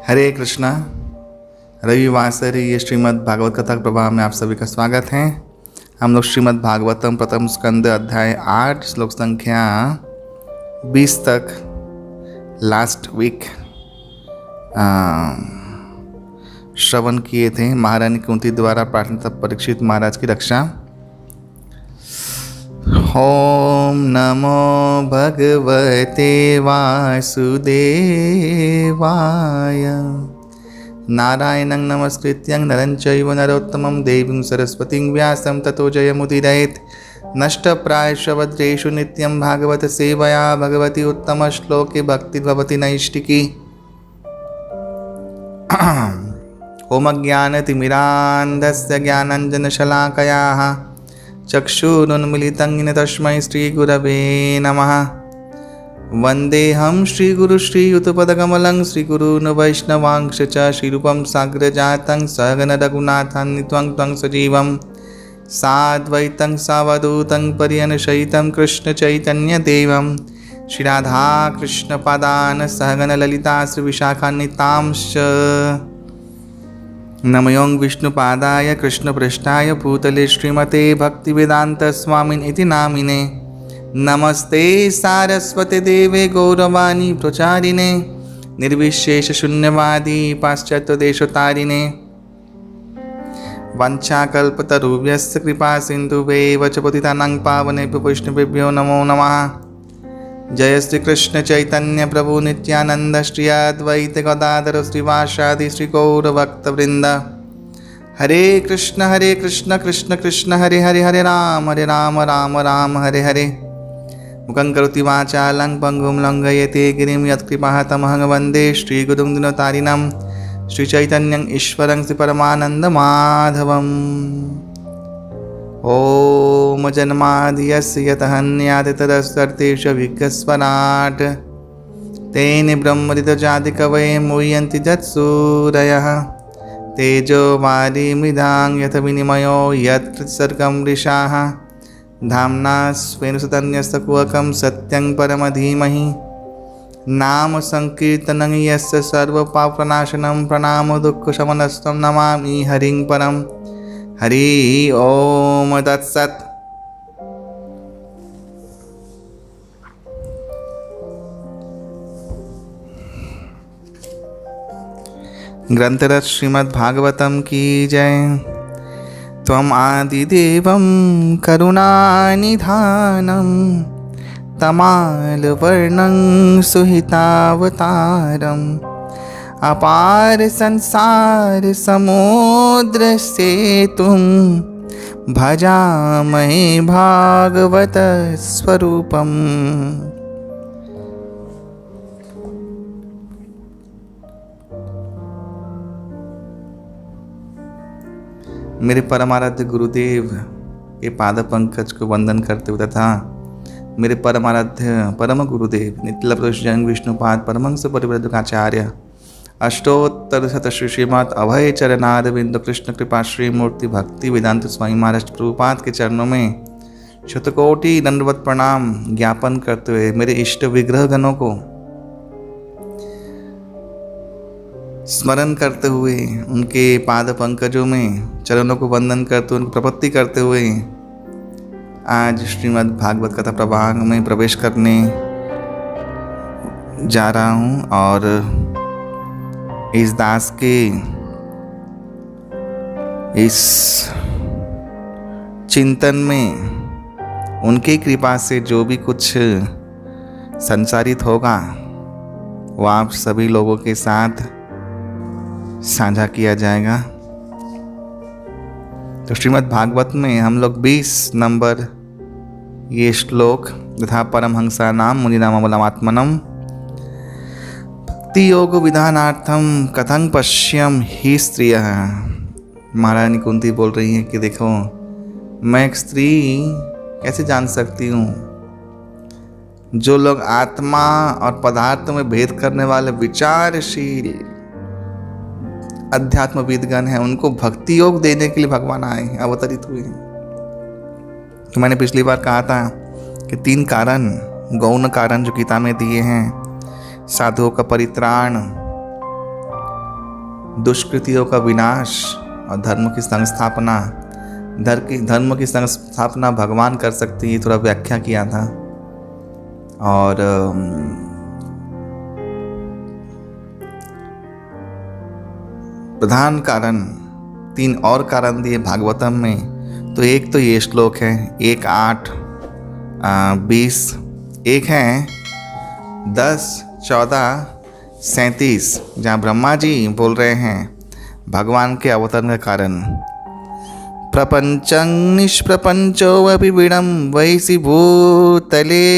हरे कृष्णा। रविवार से ये श्रीमद् भागवत कथा प्रभाव में आप सभी का स्वागत है। हम लोग श्रीमद् भागवतम प्रथम स्कंद अध्याय 8 श्लोक संख्या 20 तक लास्ट वीक श्रवण किए थे। महारानी कुंती द्वारा प्रार्थना परीक्षित महाराज की रक्षा। ओम नमो भगवते वासुदेवाय। नारायणं नमस्कृत्यं नरं चैव नरोत्तमं देवीं सरस्वतीं व्यासं ततो जयमुदीरयेत्। नष्टप्रायश्च नित्यं भागवत सेवया भगवती उत्तमश्लोके भक्तिर्भवति नैष्टिकी। ओम ज्ञानतिमिरान्धस्य ज्ञानाञ्जनशलाकयाः चक्षुरुन्मीलितं येन तस्मै श्रीगुरवे नमः। वन्देऽहं श्रीगुरुश्रीयुतपदकमलं श्रीगुरून् वैष्णवांश्च च श्रीरूपं साग्रजातं सहगण रघुनाथान्वितं त्वं सजीवं साद्वैतं सावधूतं पर्यनुसहितं कृष्णचैतन्यदेवं श्रीराधाकृष्णपादान् सहगण ललिता श्रीविशाखान्वितांश्च। नमयों विष्णुपादाय कृष्णपृष्ठाय भूतले श्रीमते भक्तिवेदान्तस्वामिन् इति नामिने। नमस्ते सारस्वते देवे गौरवाणी प्रचारिणे निर्विशेषशून्यवादी पाश्चात्यदेशतारिणे। वंशाकल्पतरुभ्यश्च कृपा सिन्धुभ्यैव च पतितानां पावनेभ्यो वैष्णवेभ्यो नमो नमः। जय श्री कृष्ण चैतन्य प्रभु नित्यानंद श्री अद्वैत गदाधर श्रीवासादि श्री गौर भक्तवृंद। हरे कृष्ण कृष्ण कृष्ण हरे हरे हरे राम राम राम हरे हरे। मुखं करोति वाचालं पंगुं लंघयते गिरिं यत्कृपातमहं वन्दे श्रीगुरुं दिनतारिणं श्रीचैतन्यं ईश्वरं श्रीपरमानन्द माधवम्। ओम जन्माद्यस्य यतहन्यादितरस्तर्तेष्वभिघ्नस्वराट् तेने ब्रह्महृदयादिकवये मुह्यन्ति यत्सूरयः। तेजो वारिमृदां यथ विनिमयो यत्र सर्गं वृषाः। धाम्ना स्वेन सतन्यस्तकुहकं सत्यं परमधीमहि। नाम संकीर्तनं यस्य सर्वपापनाशनं प्रणामो दुःखशमनस्तं नमामि हरिं परम्। हरि ओम तत्सत्। ग्रंथरज श्रीमद् भागवतम की जय। त्वम् आदिदेवं करुणानिधानं तमालवर्णं सुहितावतारम् अपार संसार समुद्र सेतुं भजामहे भागवत स्वरूपम्। मेरे परमाराध्य गुरुदेव के पाद पंकज को वंदन करते हुए तथा मेरे परमाराध्य परम गुरुदेव नित्य पुरुष जन विष्णुपाद परमहंस परिव्राजकाचार्य अष्टोत्तर शत श्रीमद् अभय चरणारविंद कृष्ण कृपा श्रीमूर्ति भक्ति वेदांत स्वामी महाराज प्रभुपाद के चरणों में शतकोटि दंडवत प्रणाम ज्ञापन करते हुए मेरे इष्ट विग्रह गणों को स्मरण करते हुए उनके पाद पंकजों में चरणों को वंदन करते हुए उनकी प्रपत्ति करते हुए आज श्रीमद् भागवत कथा प्रभाग में प्रवेश करने जा रहा हूँ। और इस दास के इस चिंतन में उनकी कृपा से जो भी कुछ संचारित होगा वो आप सभी लोगों के साथ साझा किया जाएगा। तो श्रीमद् भागवत में हम लोग 20 नंबर ये श्लोक तथा परमहंसा नाम मुनिनामबलमात्मनम भक्ति योग विधानार्थम कथं पश्यम ही स्त्रिय। महारानी कुंती बोल रही है कि देखो मैं एक स्त्री कैसे जान सकती हूँ। जो लोग आत्मा और पदार्थ में भेद करने वाले विचारशील अध्यात्मविदगण हैं उनको भक्ति योग देने के लिए भगवान आए अवतरित हुए। तो मैंने पिछली बार कहा था कि 3 कारण गौण कारण जो गीता में दिए हैं, साधुओं का परित्राण, दुष्कृतियों का विनाश और धर्म की संस्थापना, धर्म की संस्थापना भगवान कर सकते हैं, ये थोड़ा व्याख्या किया था। और प्रधान कारण 3 और कारण दिए भागवतम में। तो एक तो ये श्लोक है 1, 8, 20, एक है 10, 14, 37, जहाँ ब्रह्मा जी बोल रहे हैं भगवान के अवतरण का कारण। प्रपंचं निष्प्रपंचोऽपि विडम्बयसि भूतले,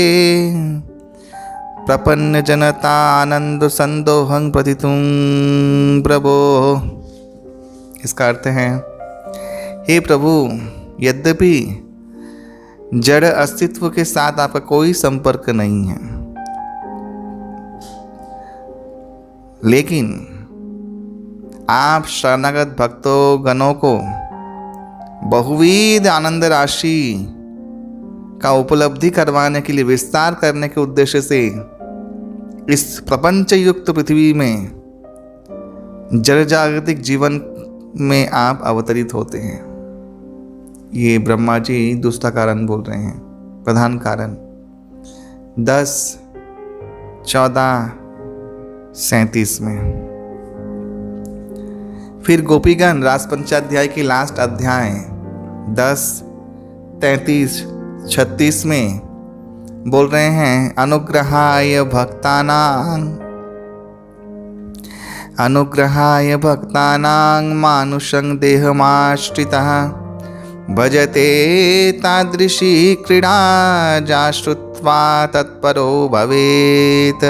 प्रपन्न जनता आनंद संदोहं प्रतितुं प्रभो। इसका अर्थ है, हे प्रभु, यद्यपि जड़ अस्तित्व के साथ आपका कोई संपर्क नहीं है, लेकिन आप शरणागत भक्तों गणों को बहुविध आनंद राशि का उपलब्धि करवाने के लिए, विस्तार करने के उद्देश्य से इस प्रपंच युक्त पृथ्वी में जड़ जागतिक जीवन में आप अवतरित होते हैं। ये ब्रह्मा जी दूसरा कारण बोल रहे हैं, प्रधान कारण 10, 14, 37 में। फिर गोपीगण रास पंचाध्याय की लास्ट अध्याय 10, 33, 36 में बोल रहे हैं, अनुग्रहाय भक्तानां मानुषं देहमाश्रितः भजते तादृशी क्रीडा जा श्रुत्वा तत्परो भवेत्।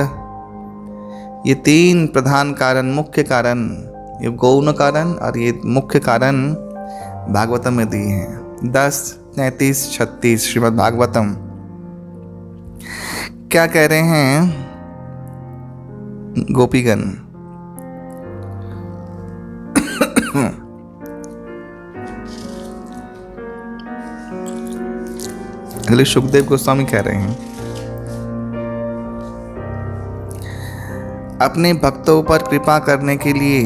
ये 3 प्रधान कारण, मुख्य कारण, ये गौण कारण और ये मुख्य कारण भागवतम में दिए हैं। 10, 33, 36 श्रीमद् भागवतम क्या कह रहे हैं गोपीगण? अगले सुखदेव गोस्वामी कह रहे हैं, अपने भक्तों पर कृपा करने के लिए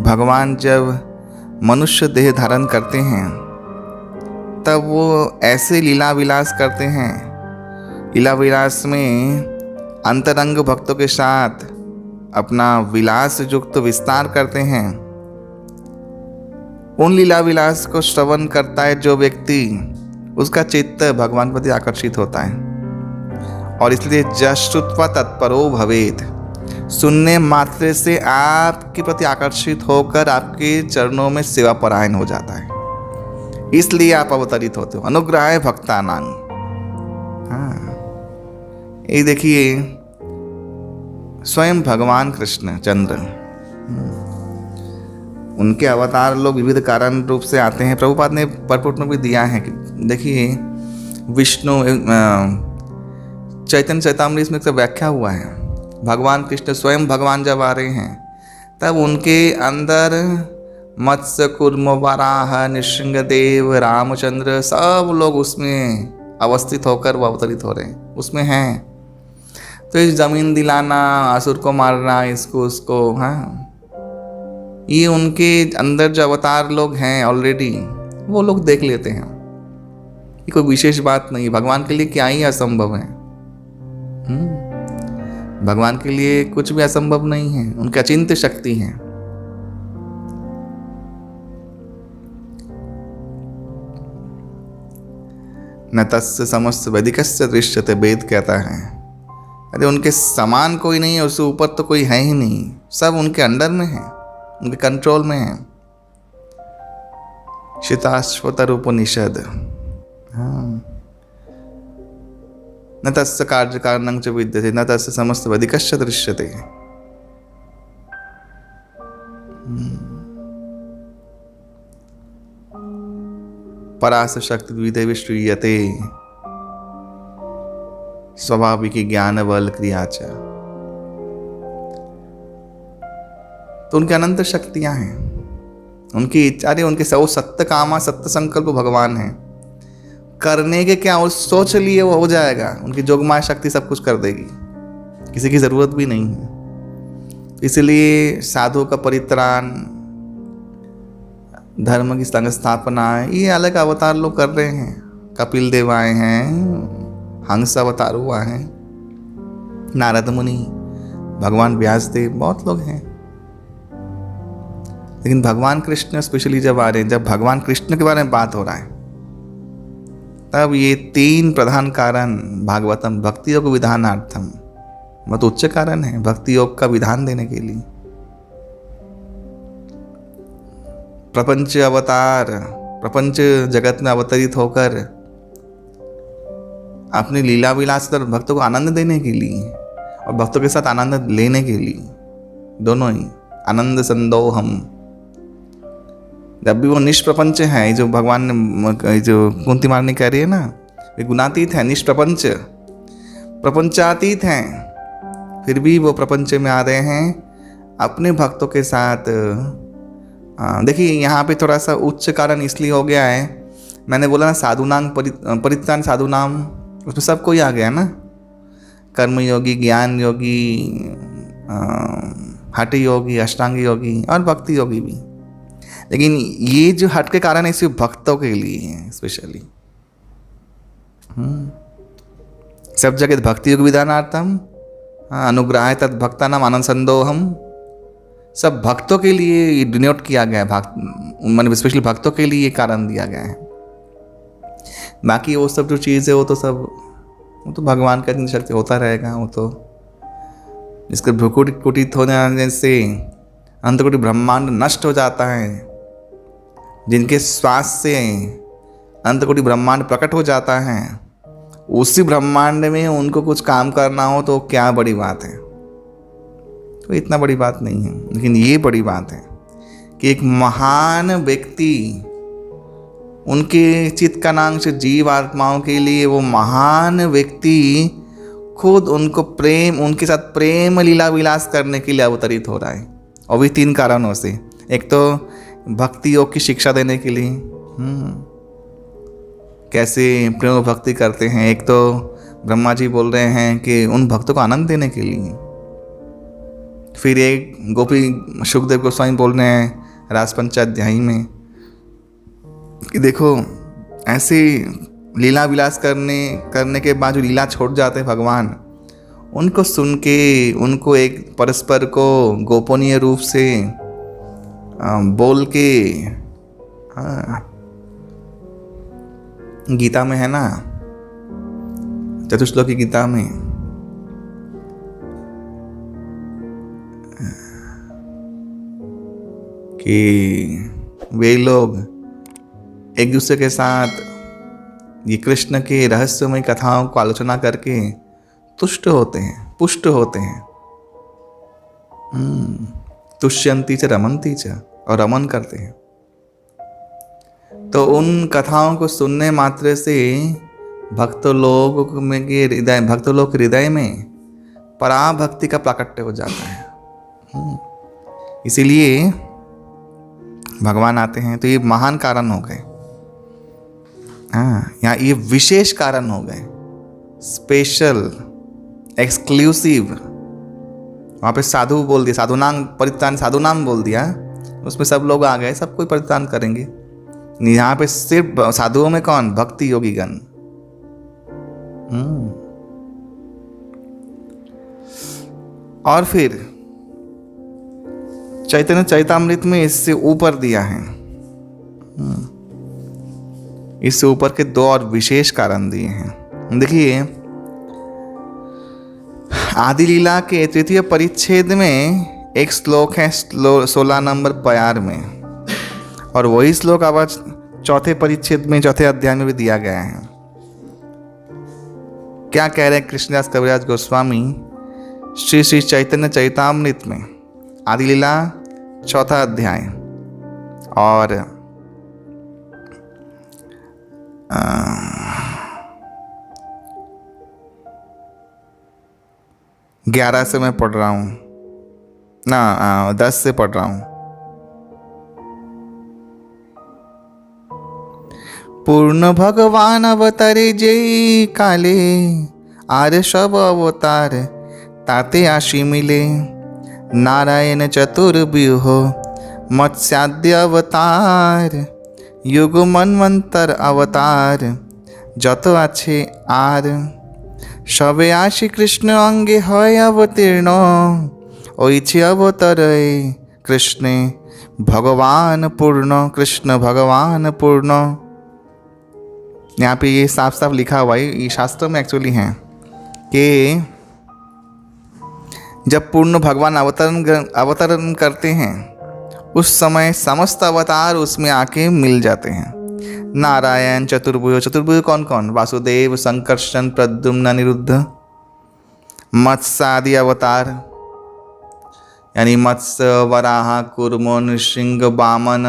भगवान जब मनुष्य देह धारण करते हैं तब वो ऐसे लीला विलास करते हैं। लीला विलास में अंतरंग भक्तों के साथ अपना विलास युक्त विस्तार करते हैं। उन लीला विलास को श्रवण करता है जो व्यक्ति, उसका चित्त भगवान के प्रति आकर्षित होता है। और इसलिए जश्रुत्वा तत्परो भवेत्, सुनने मात्र से आपके प्रति आकर्षित होकर आपके चरणों में सेवा परायण हो जाता है, इसलिए आप अवतरित होते हो। अनुग्रहाय भक्तानां। हाँ, ये देखिए स्वयं भगवान कृष्ण चंद्र, उनके अवतार लोग विविध कारण रूप से आते हैं। प्रभुपाद ने परपुट में भी दिया है कि देखिए विष्णु चैतन्य चैतामृत में इसका व्याख्या हुआ है। भगवान कृष्ण स्वयं भगवान जब आ रहे हैं तब उनके अंदर मत्स्य कूर्म वराह नृसिंहदेव रामचंद्र सब लोग उसमें अवस्थित होकर वो अवतरित हो रहे हैं, उसमें हैं। तो इस जमीन दिलाना, असुर को मारना, इसको उसको, हाँ, ये उनके अंदर जो अवतार लोग हैं ऑलरेडी, वो लोग देख लेते हैं। ये कोई विशेष बात नहीं, भगवान के लिए क्या ही असंभव है। भगवान के लिए कुछ भी असंभव नहीं है, उनकी अचिंत्य शक्ति है। न तस्य समस्त वैदिकस्य दृश्यते, वेद कहता है। अरे उनके समान कोई नहीं है, उससे ऊपर तो कोई है ही नहीं, सब उनके अंडर में है, उनके कंट्रोल में है। शिताश्वतर उपनिषद। हाँ, न तस्य कार्य कारणं च विद्यते, न तस्य समस्त वैदिकस्य दृश्यते। परास शक्ति विदेव श्रूयते, स्वाभाविक ज्ञान बल क्रिया च। तो उनके अनंत शक्तियां हैं, उनकी इच्छा, उनके सौ सत्य कामा सत्य संकल्प भगवान है। करने के क्या, उस सोच लिए वो हो जाएगा। उनकी जोगमाया शक्ति सब कुछ कर देगी, किसी की जरूरत भी नहीं है। इसलिए साधु का परित्राण, धर्म की संस्थापना, ये अलग अवतार लोग कर रहे हैं। कपिल देव आए हैं, हंस अवतार हुआ है, नारद मुनि, भगवान व्यासदेव, बहुत लोग हैं। लेकिन भगवान कृष्ण स्पेशली जब आ रहे हैं, जब भगवान कृष्ण के बारे में बात हो रहा है, तब ये 3 प्रधान कारण भागवतम भक्ति योग विधानार्थम, बहुत उच्च कारण है भक्ति योग का विधान देने के लिए। प्रपंच अवतार, प्रपंच जगत में अवतरित होकर अपनी लीला विलास कर भक्तों को आनंद देने के लिए और भक्तों के साथ आनंद लेने के लिए, दोनों ही आनंद संदोहम। जब भी वो निष्प्रपंच है, जो भगवान ने, जो कुंती मारनी कह रही है ना, वे गुणातीत है, निष्प्रपंच, प्रपंचातीत हैं, फिर भी वो प्रपंच में आ रहे हैं अपने भक्तों के साथ। देखिए यहाँ पे थोड़ा सा उच्च कारण इसलिए हो गया है, मैंने बोला ना साधुनाम परित्राण, साधुनाम, उसमें सब कोई आ गया ना, कर्मयोगी, ज्ञान योगी, हठ योगी, अष्टांग योगी और भक्ति योगी भी। लेकिन ये जो हट के कारण है सिर्फ भक्तों के लिए है स्पेशली। सब जगह भक्ति योग विधानार्थम, अनुग्रह तद भक्ता नाम आनंद संदोहम, सब भक्तों के लिए डिनोट किया गया है, मैंने स्पेशली भक्तों के लिए ये कारण दिया गया है। बाकी वो सब जो चीज़ है वो तो भगवान का शक्ति होता रहेगा। वो तो इसके भ्रुकुट कुटित होने से अंतकोटि ब्रह्मांड नष्ट हो जाता है, जिनके श्वास से अंतकोटि ब्रह्मांड प्रकट हो जाता है, उसी ब्रह्मांड में उनको कुछ काम करना हो तो क्या बड़ी बात है। तो इतना बड़ी बात नहीं है, लेकिन ये बड़ी बात है कि एक महान व्यक्ति, उनके चित्कानांश जीव आत्माओं के लिए वो महान व्यक्ति खुद उनको प्रेम, उनके साथ प्रेम लीला विलास करने के लिए अवतरित हो रहा है। और भी 3 कारणों से, एक तो भक्ति योग की शिक्षा देने के लिए, कैसे प्रेम भक्ति करते हैं, एक तो ब्रह्मा जी बोल रहे हैं कि उन भक्तों को आनंद देने के लिए, फिर एक गोपी सुखदेव गोस्वामी बोल रहे हैं राजपंचाध्यायी में कि देखो ऐसे लीला विलास करने के बाद जो लीला छोड़ जाते हैं भगवान, उनको सुन के, उनको एक परस्पर को गोपनीय रूप से बोल के, गीता में है ना, चतुश्लोकी गीता में, कि वे लोग एक दूसरे के साथ ये कृष्ण के रहस्यमय कथाओं को आलोचना करके तुष्ट होते हैं, पुष्ट होते हैं। तुष्यंती च रमंती च, और रमन करते हैं। तो उन कथाओं को सुनने मात्र से भक्तों लोग के हृदय में पराभक्ति का प्राकट्य हो जाता है। इसीलिए भगवान आते हैं। तो ये महान कारण हो गए, यहाँ ये विशेष कारण हो गए, स्पेशल, एक्सक्लूसिव। वहाँ पे साधु बोल दिया, साधुनाम परित्राण, साधुनाम बोल दिया, उसमें सब लोग आ गए, सब कोई परित्राण करेंगे। यहाँ पे सिर्फ साधुओं में कौन? भक्ति योगी गण। और फिर चैतन्य चैतामृत में इससे ऊपर दिया है, इससे ऊपर के 2 और विशेष कारण दिए हैं। देखिए आदि लीला के 3य परिच्छेद में एक श्लोक है 16 नंबर प्यार में, और वही श्लोक अब 4थे परिच्छेद में 4थे अध्याय में भी दिया गया है। क्या कह रहे हैं कृष्णदास कविराज गोस्वामी श्री श्री चैतन्य चैतामृत में, आदि लीला 4था अध्याय और 11 से मैं पढ़ रहा हूँ ना, 10 से पढ़ रहा हूँ। पूर्ण भगवान अवतारे जय काले, आर सब अवतार ताते आशी मिले, नारायण चतुर्व्यूह मत्स्याद्य अवतार युग मन्वंतर अवतार যত আছে আর সবে আসি কৃষ্ণ অঙ্গে হয় অবতীর্ণ ওইছে অবতরে कृष्णे भगवान पूर्ण कृष्ण भगवान पूर्ण। यहाँ पे ये साफ साफ लिखा हुआ है, ये शास्त्र में एक्चुअली है कि जब पूर्ण भगवान अवतरण करते हैं उस समय समस्त अवतार उसमें आके मिल जाते हैं। नारायण चतुर्भुज, चतुर्भुज कौन कौन? वासुदेव, संकर्षण, प्रद्युम्न, अनिरुद्ध। मत्स्य आदि अवतार यानी मत्स्य, वराह, कूर्म, नृसिंह, वामन,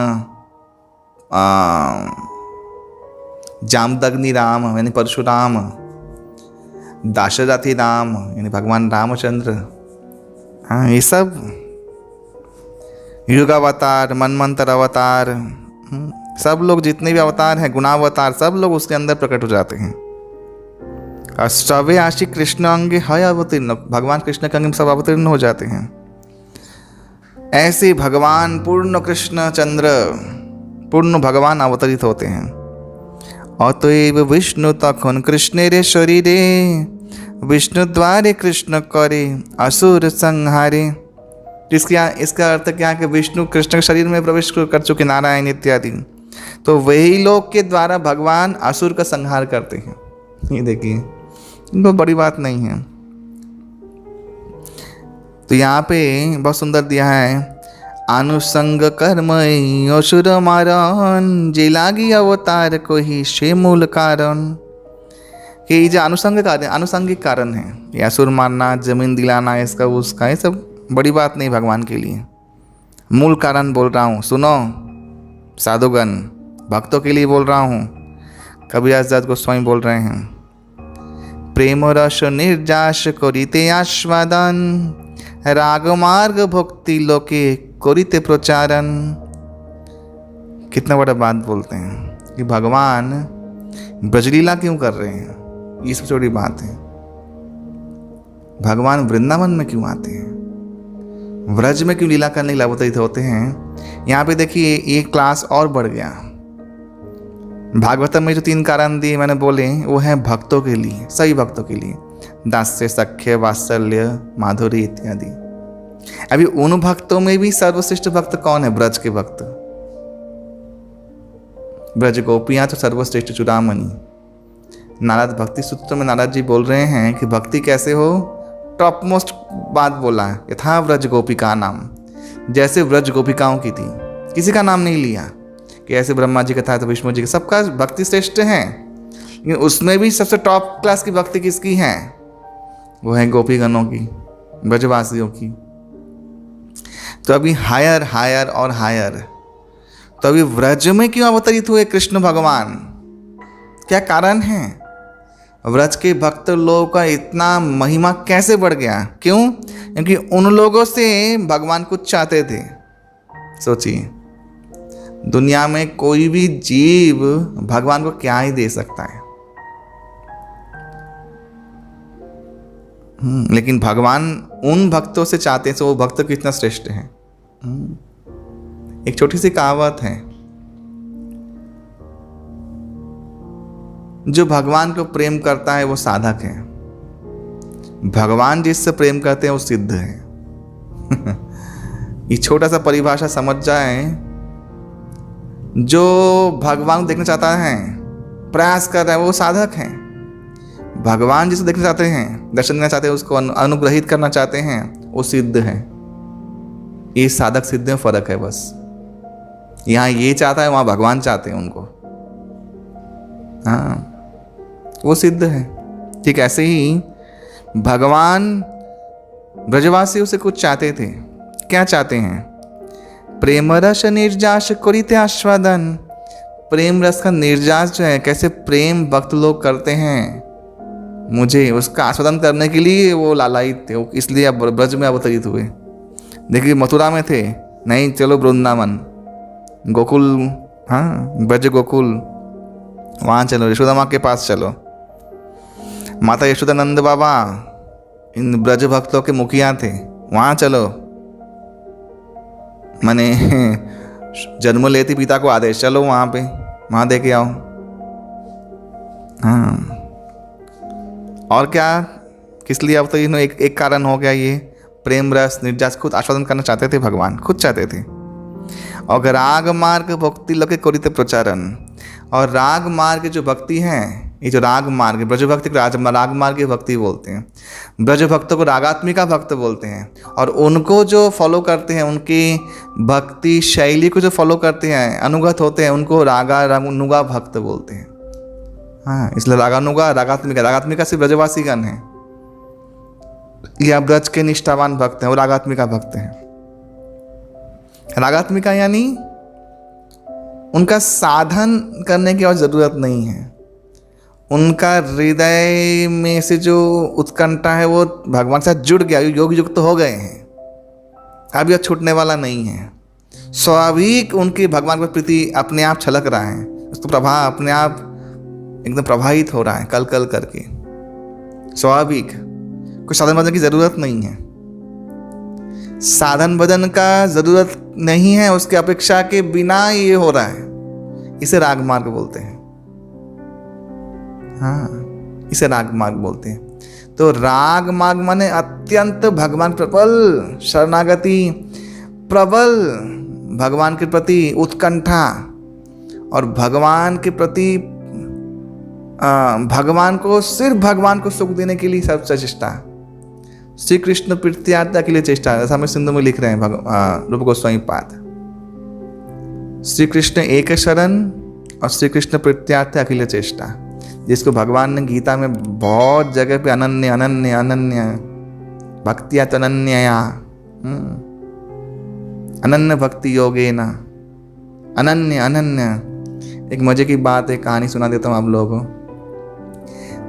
जामदग्नि राम यानी परशुराम, दाशरथी राम यानी भगवान रामचंद्र। हाँ, ये सब युगावतार, मनमंत्र अवतार, सब लोग जितने भी अवतार हैं, गुणावतार, सब लोग उसके अंदर प्रकट हो जाते हैं। अष्टवे आशी कृष्ण अंगे है अवतीर्ण, भगवान कृष्ण के अंग में सब अवतीर्ण हो जाते हैं। ऐसे भगवान पूर्ण कृष्ण चंद्र, पूर्ण भगवान अवतरित होते हैं। अतएव विष्णु तखन कृष्ण रे शरीरे विष्णु द्वारे कृष्ण करे असुर संहारे। इसका अर्थ क्या है कि विष्णु कृष्ण के शरीर में प्रवेश कर चुके, नारायण इत्यादि, तो वही लोग के द्वारा भगवान असुर का संहार करते हैं। ये देखिए, इनको बड़ी बात नहीं है। तो यहाँ पे बहुत सुंदर दिया है, अनुसंग कर्म असुर मारन जे लागी अवतार को ही शे मूल कारण। कि ये जो अनुसंगिक कारण है, ये असुर मारना, जमीन दिलाना, इसका उसका, ये सब बड़ी बात नहीं भगवान के लिए। मूल कारण बोल रहा हूँ, सुनो साधुगण, भक्तों के लिए बोल रहा हूँ। कबीर दास गोस्वामी बोल रहे हैं, प्रेम रस निर्जास करिते आस्वादन राग मार्ग भक्ति लोके करिते प्रचारन। कितना बड़ा बात बोलते हैं कि भगवान ब्रजलीला क्यों कर रहे हैं, ये सबसे बड़ी बात है। भगवान वृंदावन में क्यों आते हैं, व्रज में क्यों लीला करने के लिए अवतरित होते हैं। यहाँ पे देखिए ये क्लास और बढ़ गया। भागवतम में जो 3 कारण दिए मैंने बोले, वो हैं भक्तों के लिए, सही भक्तों के लिए, दास्य, सख्य, वात्सल्य, माधुरी इत्यादि। अभी उन भक्तों में भी सर्वश्रेष्ठ भक्त कौन है? ब्रज के भक्त। ब्रज गोपियां तो सर्वश्रेष्ठ चूड़ामणि। नारद भक्ति सूत्र में नारद जी बोल रहे हैं कि भक्ति कैसे हो, टॉप मोस्ट बात बोला है, यथा व्रज गोपिका नाम, जैसे व्रज गोपिकाओं की थी, किसी का नाम नहीं लिया कि ऐसे ब्रह्मा जी का था तो विष्णु जी का, सबका भक्ति श्रेष्ठ है। लेकिन उसमें भी सबसे टॉप क्लास की भक्ति किसकी है? वो है गोपीगणों की, ब्रजवासियों की। तो अभी हायर हायर और हायर, तो अभी व्रज में क्यों अवतरित हुए कृष्ण भगवान? क्या कारण है? व्रज के भक्त लोगों का इतना महिमा कैसे बढ़ गया? क्यों? क्योंकि उन लोगों से भगवान कुछ चाहते थे। सोचिए, दुनिया में कोई भी जीव भगवान को क्या ही दे सकता है, लेकिन भगवान उन भक्तों से चाहते हैं, तो वो भक्त कितना श्रेष्ठ है। एक छोटी सी कहावत है, जो भगवान को प्रेम करता है वो साधक है, भगवान जिससे प्रेम करते हैं वो सिद्ध है। ये छोटा सा परिभाषा समझ जाए, जो भगवान को देखना चाहता है, प्रयास कर रहा है, वो साधक है। भगवान जिसे देखना चाहते हैं, दर्शन देना चाहते हैं, उसको अनुग्रहित करना चाहते हैं, वो सिद्ध है। ये साधक सिद्ध में फर्क है बस। यहाँ ये चाहता है, वहाँ भगवान चाहते हैं उनको। हाँ, वो सिद्ध है। ठीक ऐसे ही भगवान ब्रजवासियों से कुछ चाहते थे। क्या चाहते हैं? प्रेम रस निर्जास करिते आस्वादन। प्रेम रस का निर्जास जो है, कैसे प्रेम भक्त लोग करते हैं, मुझे उसका आस्वादन करने के लिए वो लालायित थे, इसलिए अब ब्रज में अवतरित हुए। देखिए मथुरा में थे, नहीं चलो वृंदावन, गोकुल, हाँ ब्रज गोकुल, वहाँ चलो, यशोदा माँ के पास चलो। माता यशोदानंद बाबा इन ब्रज भक्तों के मुखिया थे, वहाँ चलो। माने जन्म लेती पिता को आदेश, चलो वहाँ दे के आओ। हाँ, और क्या, किस लिए? अब तो इन्होंने एक कारण हो गया ये प्रेम रस निर्जास, खुद आस्वादन करना चाहते थे भगवान, खुद चाहते थे। और राग मार्ग भक्ति लगे करिते प्रचारन, और राग मार्ग जो भक्ति है, ये जो राग मार्ग, ब्रज भक्ति को राग मार्ग की भक्ति बोलते हैं, ब्रज भक्तों को रागात्मिका भक्त बोलते हैं, और उनको जो फॉलो करते हैं, उनकी भक्ति शैली को जो फॉलो करते हैं, अनुगत होते हैं, उनको रागानुगा भक्त बोलते हैं। हाँ, इसलिए रागात्मिका सिर्फ ब्रजवासी गण है, या ब्रज के निष्ठावान भक्त हैं, वो रागात्मिका भक्त हैं। रागात्मिका यानी उनका साधन करने की और ज़रूरत नहीं है, उनका हृदय में से जो उत्कंठा है वो भगवान से जुड़ गया, योग युक्त हो गए हैं, अब यह छूटने वाला नहीं है। स्वाभाविक उनकी भगवान के प्रति अपने आप छलक रहा है, उसका प्रभाव अपने आप एकदम प्रभावित हो रहा है, कल कल करके, स्वाभाविक, कोई साधन भजन की ज़रूरत नहीं है। साधन भजन का ज़रूरत नहीं है, उसके अपेक्षा के बिना ये हो रहा है, इसे राग मार्ग बोलते हैं। हाँ, इसे राग मार्ग बोलते हैं। तो राग मार्ग माने अत्यंत भगवान प्रबल शरणागति, प्रबल भगवान के प्रति उत्कंठा, और भगवान के प्रति भगवान को, सिर्फ भगवान को सुख देने के लिए सब चेष्टा, श्री कृष्ण प्रीत्यार्थ के लिए चेष्टा। ऐसा हमें सिंधु में लिख रहे हैं रूप गोस्वामी पाद, श्री कृष्ण एक शरण और श्री कृष्ण प्रीत्यार्थ अखिल चेष्टा, जिसको भगवान ने गीता में बहुत जगह पे अनन्य अनन्य अनन्य भक्तिया तनन्यया, अनन्य भक्ति योगेन, अनन्य अनन्य। एक मजे की बात है, कहानी सुना देता हूँ आप लोगों को।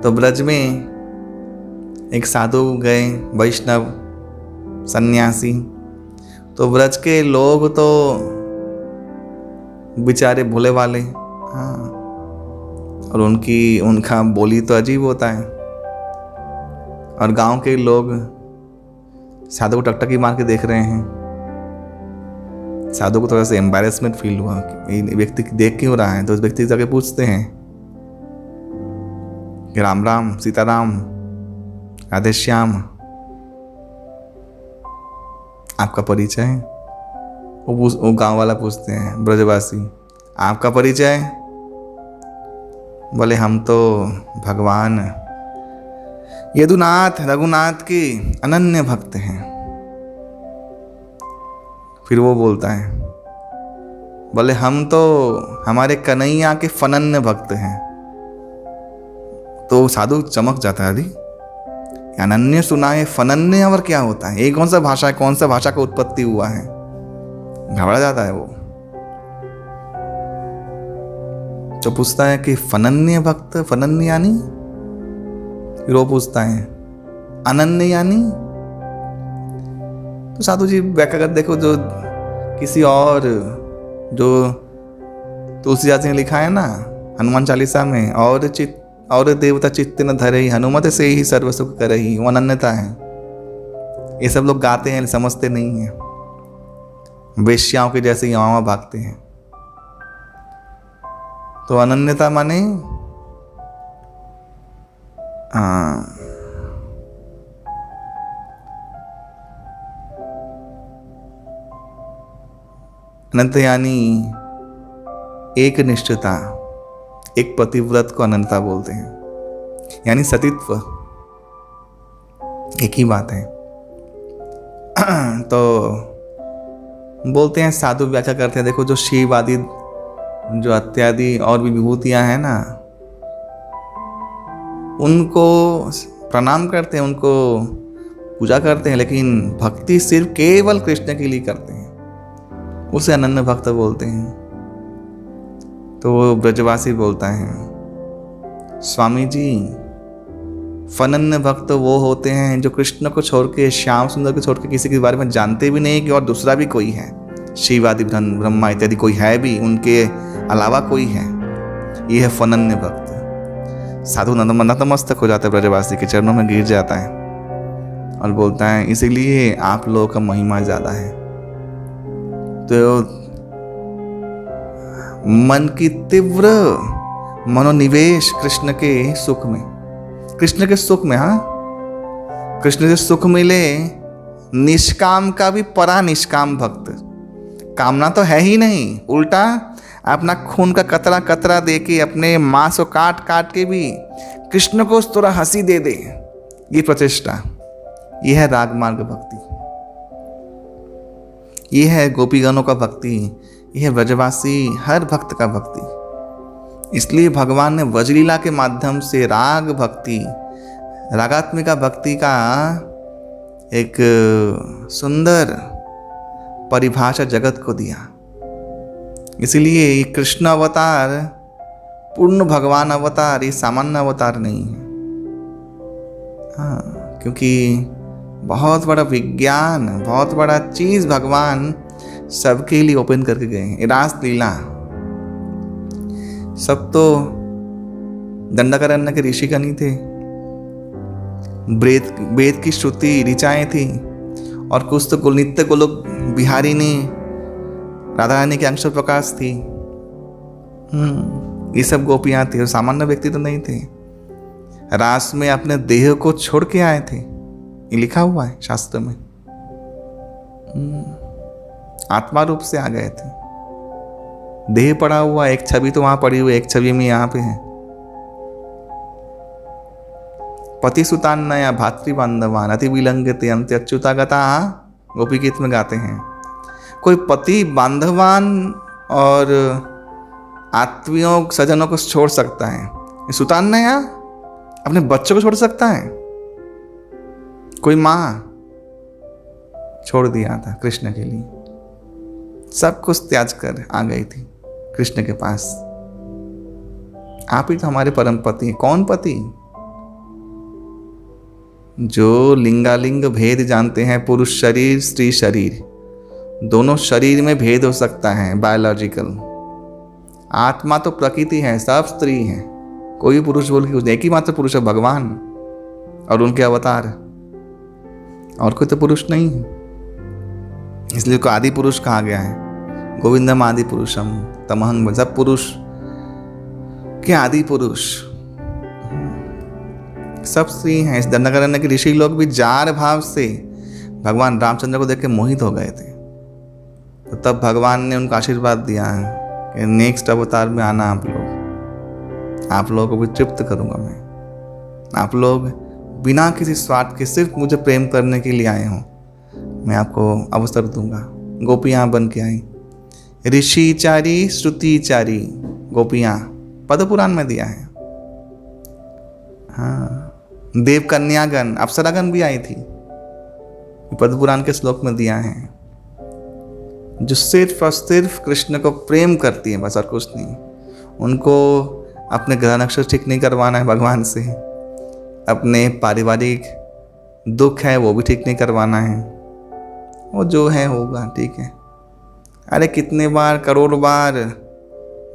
तो ब्रज में एक साधु गए, वैष्णव सन्यासी। तो ब्रज के लोग तो बेचारे भोले वाले, हाँ, और उनका बोली तो अजीब होता है, और गांव के लोग साधु को टकटकी मार के देख रहे हैं। साधु को थोड़ा सा एम्बैरेसमेंट फील हुआ कि ये व्यक्ति देख क्यों रहा है। तो उस व्यक्ति से जाके पूछते हैं कि राम राम, सीताराम, राधे श्याम, आपका परिचय? वो गांव वाला पूछते हैं, ब्रजवासी, आपका परिचय? बोले हम तो भगवान यदुनाथ रघुनाथ के अनन्य भक्त हैं। फिर वो बोलता है, बोले हम तो हमारे कन्हैया के फनन्य भक्त हैं। तो साधु चमक जाता है, अरे अनन्य सुना है, फनन्य और क्या होता है, ये कौन सा भाषा है, कौन सा भाषा का उत्पत्ति हुआ है? घबरा जाता है वो। तो पूछता है कि फनन्य भक्त, फनन्य यानी? फिर वो पूछता है अनन्य यानी? तो साधु जी व्याख्या कर देखो, जो किसी और, जो तुलसीदास ने लिखा है ना हनुमान चालीसा में, और देवता चित्त न धरे, हनुमत से ही सर्व सुख करही, वो अनन्यता है। ये सब लोग गाते हैं, समझते नहीं है, वेश्याओं के जैसे यहाँ भागते हैं। तो अनन्यता माने अनंत यानी एक निष्ठता, एक पतिव्रत को अनंतता बोलते हैं, यानी सतीत्व, एक ही बात है। तो बोलते हैं, साधु व्याख्या करते हैं, देखो जो शिव आदि जो इत्यादि और भी विभूतियां हैं ना, उनको प्रणाम करते हैं, उनको पूजा करते हैं, लेकिन भक्ति सिर्फ केवल कृष्ण के लिए करते हैं, उसे अनन्य भक्त बोलते हैं। तो वो ब्रजवासी बोलता है, स्वामी जी फनन्य भक्त वो होते हैं जो कृष्ण को छोड़ के, श्याम सुंदर को छोड़ के किसी के बारे में जानते भी नहीं कि और दूसरा भी कोई है, शिव आदि ब्रह्मा इत्यादि कोई है भी, उनके अलावा कोई है, ये है फनन्य भक्त। साधु नतमस्तक हो जाता है, ब्रजवासी के चरणों में गिर जाता है और बोलता है, इसीलिए आप लोगों का महिमा ज़्यादा है, तो मन की तीव्र मनोनिवेश कृष्ण के सुख में, कृष्ण के सुख में, हाँ, कृष्ण से सुख मिले। निष्काम का भी परा निष्काम भक्त, कामना तो है ही नहीं, उल्टा अपना खून का कतरा कतरा दे के, अपने मांस को काट काट के भी कृष्ण को उस तरह हंसी दे दे, ये प्रचेष्टा, यह है राग मार्ग भक्ति, यह है गोपीगणों का भक्ति, यह है व्रजवासी हर भक्त का भक्ति। इसलिए भगवान ने व्रजलीला के माध्यम से राग भक्ति, रागात्मिका भक्ति का एक सुंदर परिभाषा जगत को दिया। इसीलिए ये कृष्ण अवतार पूर्ण भगवान अवतार, ये सामान्य अवतार नहीं है। हाँ, क्योंकि बहुत बड़ा विज्ञान, बहुत बड़ा चीज भगवान सबके लिए ओपन करके गए हैं। रास लीला सब तो दंडकारण्य के ऋषि नहीं थे, वेद की श्रुति ऋचाएं थी, और कुछ तो नित्य गोलोक बिहारी ने राधा रानी के अंश प्रकाश थी। ये सब गोपियां थी, और सामान्य व्यक्ति तो नहीं थे। रास में अपने देह को छोड़ के आए थे, ये लिखा हुआ है शास्त्र में। आत्मा रूप से आ गए थे। देह पड़ा हुआ, एक छवि तो वहां पड़ी हुई, एक छवि में यहां पे है। पति सुतान नया भातृ बांधवान अति विलंघते अंत्य अच्युतागता, गोपी गीत में गाते हैं। कोई पति बांधवान और आत्मियों सजनों को छोड़ सकता है, सुतान नया अपने बच्चों को छोड़ सकता है। कोई माँ छोड़ दिया था कृष्ण के लिए, सब कुछ त्याग कर आ गई थी कृष्ण के पास। आप ही तो हमारे परम पति हैं। कौन पति? जो लिंगालिंग भेद जानते हैं, पुरुष शरीर स्त्री शरीर, दोनों शरीर में भेद हो सकता है बायोलॉजिकल। आत्मा तो प्रकृति है, सब स्त्री है, कोई पुरुष बोल के कुछ, एक ही मात्र पुरुष है भगवान और उनके अवतार, और कोई तो पुरुष नहीं है। इसलिए को आदि पुरुष कहा गया है। गोविंदम आदि पुरुषम तमहंग, सब पुरुष के आदि पुरुष सब स्त्री हैं। इस दंडकारण्य के ऋषि लोग भी जार भाव से भगवान रामचंद्र को देख के मोहित हो गए थे। तो तब भगवान ने उनको आशीर्वाद दिया है कि नेक्स्ट अवतार में आना आप लोगों को भी तृप्त करूंगा मैं। आप लोग बिना किसी स्वार्थ के सिर्फ मुझे प्रेम करने के लिए आए हों, मैं आपको अवसर दूंगा। गोपियाँ बन के आई, ऋषि चारी श्रुति चारी गोपियाँ, पद्म पुराण में दिया है। हाँ, देव कन्यागण अप्सरागण भी आई थी, पद्म पुराण के श्लोक में दिया है। जो सिर्फ और सिर्फ कृष्ण को प्रेम करती है, बस और कुछ नहीं। उनको अपने ग्रह नक्षत्र ठीक नहीं करवाना है भगवान से, अपने पारिवारिक दुख है वो भी ठीक नहीं करवाना है, वो जो है होगा, ठीक है। अरे कितने बार, करोड़ बार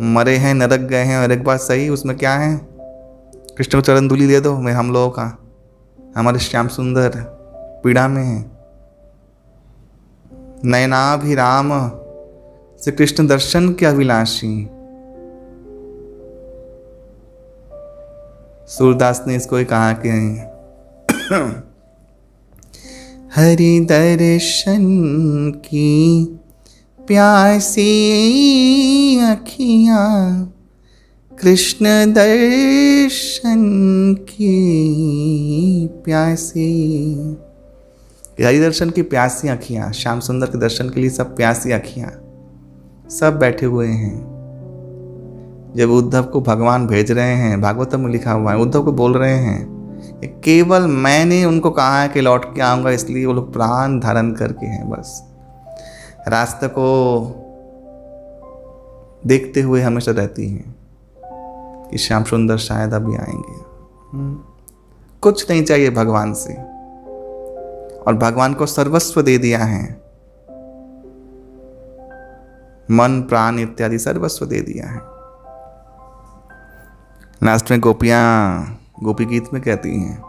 मरे हैं, नरक गए हैं, और एक बात सही, उसमें क्या है? कृष्ण को चरण धूली दे दो। मैं हम लोगों का, हमारे श्याम सुंदर पीड़ा में है। नयनाभिराम श्री कृष्ण दर्शन के अभिलाषी, सूरदास ने इसको ही कहा कि हरि दर्शन की प्यासी अखियाँ, कृष्ण दर्शन की प्यासी। हरि दर्शन की प्यासी अखियाँ, श्याम सुंदर के दर्शन के लिए सब प्यासी अखियाँ, सब बैठे हुए हैं। जब उद्धव को भगवान भेज रहे हैं, भागवतम में लिखा हुआ है, उद्धव को बोल रहे हैं केवल मैंने उनको कहा है कि लौट के आऊँगा, इसलिए वो लोग प्राण धारण करके हैं। बस रास्ते को देखते हुए हमेशा रहती हैं कि श्याम सुंदर शायद अभी आएंगे। कुछ नहीं चाहिए भगवान से, और भगवान को सर्वस्व दे दिया है, मन प्राण इत्यादि सर्वस्व दे दिया है। लास्ट में गोपियाँ गोपी गीत में कहती हैं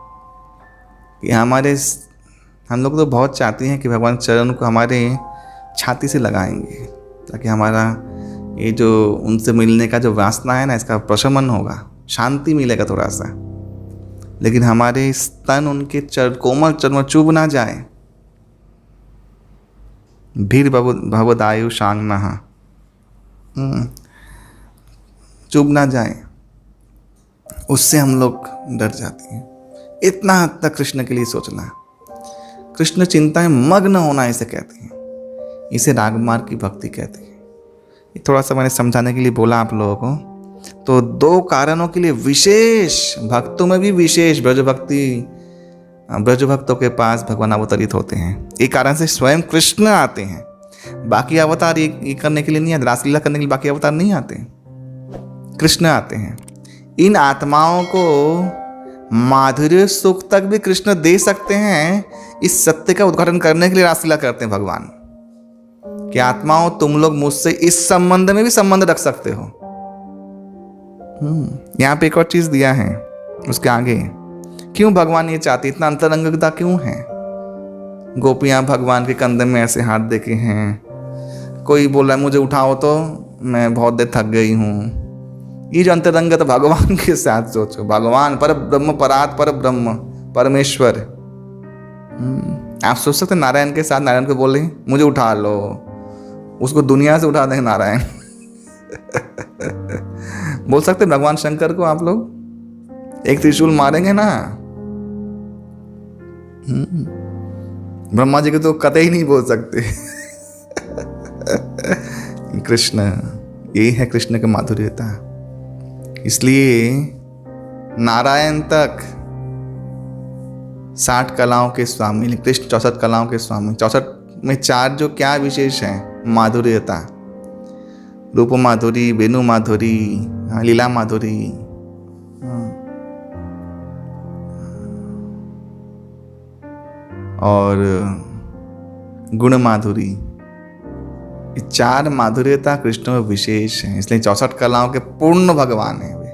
कि हम लोग तो बहुत चाहते हैं कि भगवान चरण को हमारे छाती से लगाएंगे, ताकि हमारा ये जो उनसे मिलने का जो वासना है ना, इसका प्रशमन होगा, शांति मिलेगा थोड़ा सा। लेकिन हमारे स्तन उनके कोमल चरण चुभ ना जाए। भीर भवदायु शांगना, चुभ ना जाए, उससे हम लोग डर जाते हैं। इतना हद तक कृष्ण के लिए सोचना, कृष्ण चिंता में मग्न होना इसे कहते हैं, इसे रागमार्ग की भक्ति कहते हैं। ये थोड़ा सा मैंने समझाने के लिए बोला आप लोगों को। तो 2 कारणों के लिए विशेष, भक्तों में भी विशेष, ब्रज भक्तों के पास भगवान अवतरित होते हैं। एक कारण से स्वयं कृष्ण आते हैं। बाकी अवतार ये करने के लिए नहीं आते, रासलीला करने के लिए बाकी अवतार नहीं आते, कृष्ण आते हैं। इन आत्माओं को माधुर्य सुख तक भी कृष्ण दे सकते हैं। इस सत्य का उद्घाटन करने के लिए रासलीला करते हैं भगवान कि आत्माओं, तुम लोग मुझसे इस संबंध में भी संबंध रख सकते हो। यहाँ पे एक और चीज दिया है उसके आगे, क्यों भगवान ये चाहते, इतना अंतरंगता क्यों है। गोपियां भगवान के कंधे में ऐसे हाथ देके हैं, कोई बोला मुझे उठाओ तो मैं बहुत देर थक गई हूँ। ये जो अंतरंगता भगवान के साथ सोचो, भगवान पर ब्रह्म, परात पर ब्रह्म, परमेश्वर। आप सोच सकते नारायण के साथ, नारायण को बोले मुझे उठा लो, उसको दुनिया से उठा दें नारायण। बोल सकते भगवान शंकर को आप लोग, एक त्रिशूल मारेंगे ना। ब्रह्मा जी को तो कतई नहीं बोल सकते। कृष्ण, यही है कृष्ण की माधुर्यता। इसलिए नारायण तक 60 कलाओं के स्वामी, कृष्ण 64 कलाओं के स्वामी। 64 में 4 जो क्या विशेष है, माधुर्यता, रूप माधुरी, वेणु माधुरी, लीला माधुरी, और गुण माधुरी। ये 4 माधुर्यता कृष्ण में विशेष है, इसलिए 64 कलाओं के पूर्ण भगवान है वे।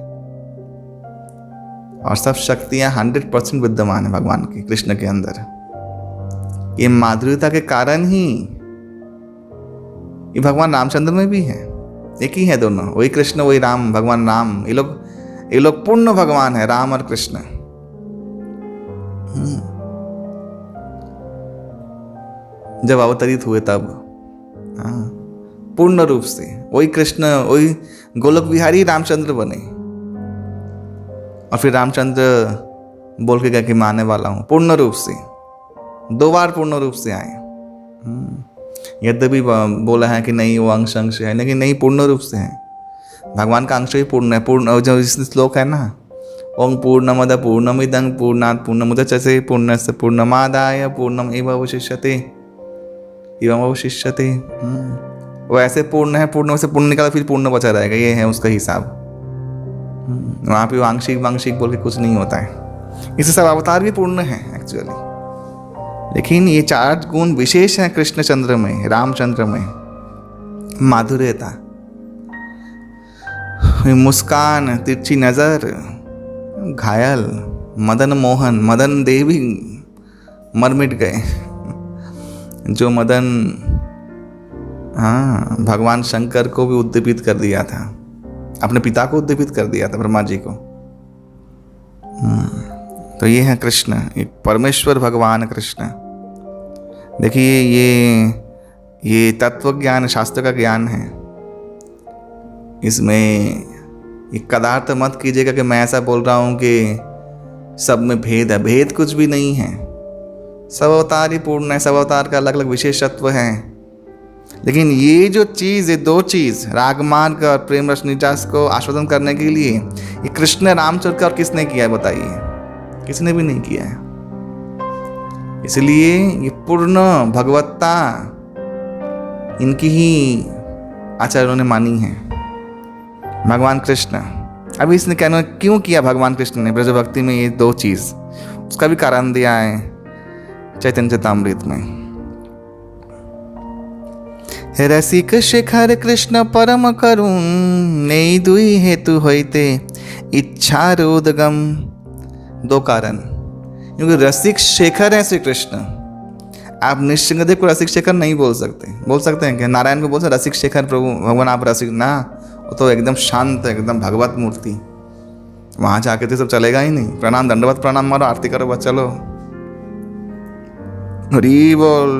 और सब शक्तियां 100% विद्यमान है भगवान की, कृष्ण के अंदर। ये माधुर्यता के कारण ही ये भगवान रामचंद्र में भी है, एक ही है दोनों, वही कृष्ण वही राम, भगवान राम। ये लोग पूर्ण भगवान है, राम और कृष्ण। जब अवतरित हुए तब पूर्ण रूप से वही कृष्ण, वही गोलोक विहारी रामचंद्र बने। और फिर रामचंद्र बोल के गए कि मैं आने वाला हूं, पूर्ण रूप से 2 बार पूर्ण रूप से आए। यद्यपि बोला है कि नहीं वो अंश है, लेकिन नहीं, पूर्ण रूप से है। भगवान का अंश ही पूर्ण है। पूर्ण जो श्लोक है ना, ओम पूर्णमद पूर्णमिदं पूर्णात् पूर्णमुदच्यते पूर्णस्य पूर्णमादाय पूर्णमेव अवशिष्यते एवं अवशिष्यते। वो ऐसे पूर्ण है, पूर्ण से पूर्ण निकाला फिर पूर्ण बचा रहेगा, ये है उसका हिसाब। वहाँ पे आंशिक वांशिक बोल के कुछ नहीं होता है। इससे सब अवतार भी पूर्ण है एक्चुअली, लेकिन ये 4 गुण विशेष हैं कृष्णचंद्र में, रामचंद्र में। माधुर्यता, मुस्कान, तिरछी नजर, घायल, मदन मोहन, मदन देवी मर मिट गए। जो मदन भगवान शंकर को भी उद्दीपित कर दिया था, अपने पिता को उद्दीपित कर दिया था, ब्रह्मा जी को। तो ये है कृष्ण, एक परमेश्वर भगवान कृष्ण। देखिए ये तत्व ज्ञान, शास्त्र का ज्ञान है। इसमें एक पदार्थ मत कीजिएगा कि मैं ऐसा बोल रहा हूँ कि सब में भेद है। भेद कुछ भी नहीं है, सब अवतार ही पूर्ण है, सब अवतार का अलग अलग विशेषत्व है। लेकिन ये जो चीज़, ये 2 चीज़, रागमार्ग और प्रेम रस निजास को आस्वादन करने के लिए ये कृष्ण रामचंद्र और किसने किया है बताइए? किसी ने भी नहीं किया है। इसलिए ये पूर्ण भगवत्ता इनकी ही आचार्यों ने मानी है, भगवान कृष्ण। अभी इसने कहना क्यों किया भगवान कृष्ण ने ब्रज भक्ति में ये 2 चीज़, उसका भी कारण दिया है चैतन्य चरितामृत में। रसिक शेखर कृष्ण परम करुण, नेई दुई हेतु होइते इच्छा रोदगम। 2 कारण, क्योंकि रसिक शेखर है श्री कृष्ण। आप नृसिंहदेव को रसिक शेखर नहीं बोल सकते हैं कि नारायण को बोल सकते रसिक शेखर प्रभु भगवान आप रसिक ना, वो तो एकदम शांत एकदम भगवत मूर्ति। वहाँ जाके तो सब चलेगा ही नहीं। प्रणाम दंडवत प्रणाम मारो, आरती करो, बस चलो, हरी बोल।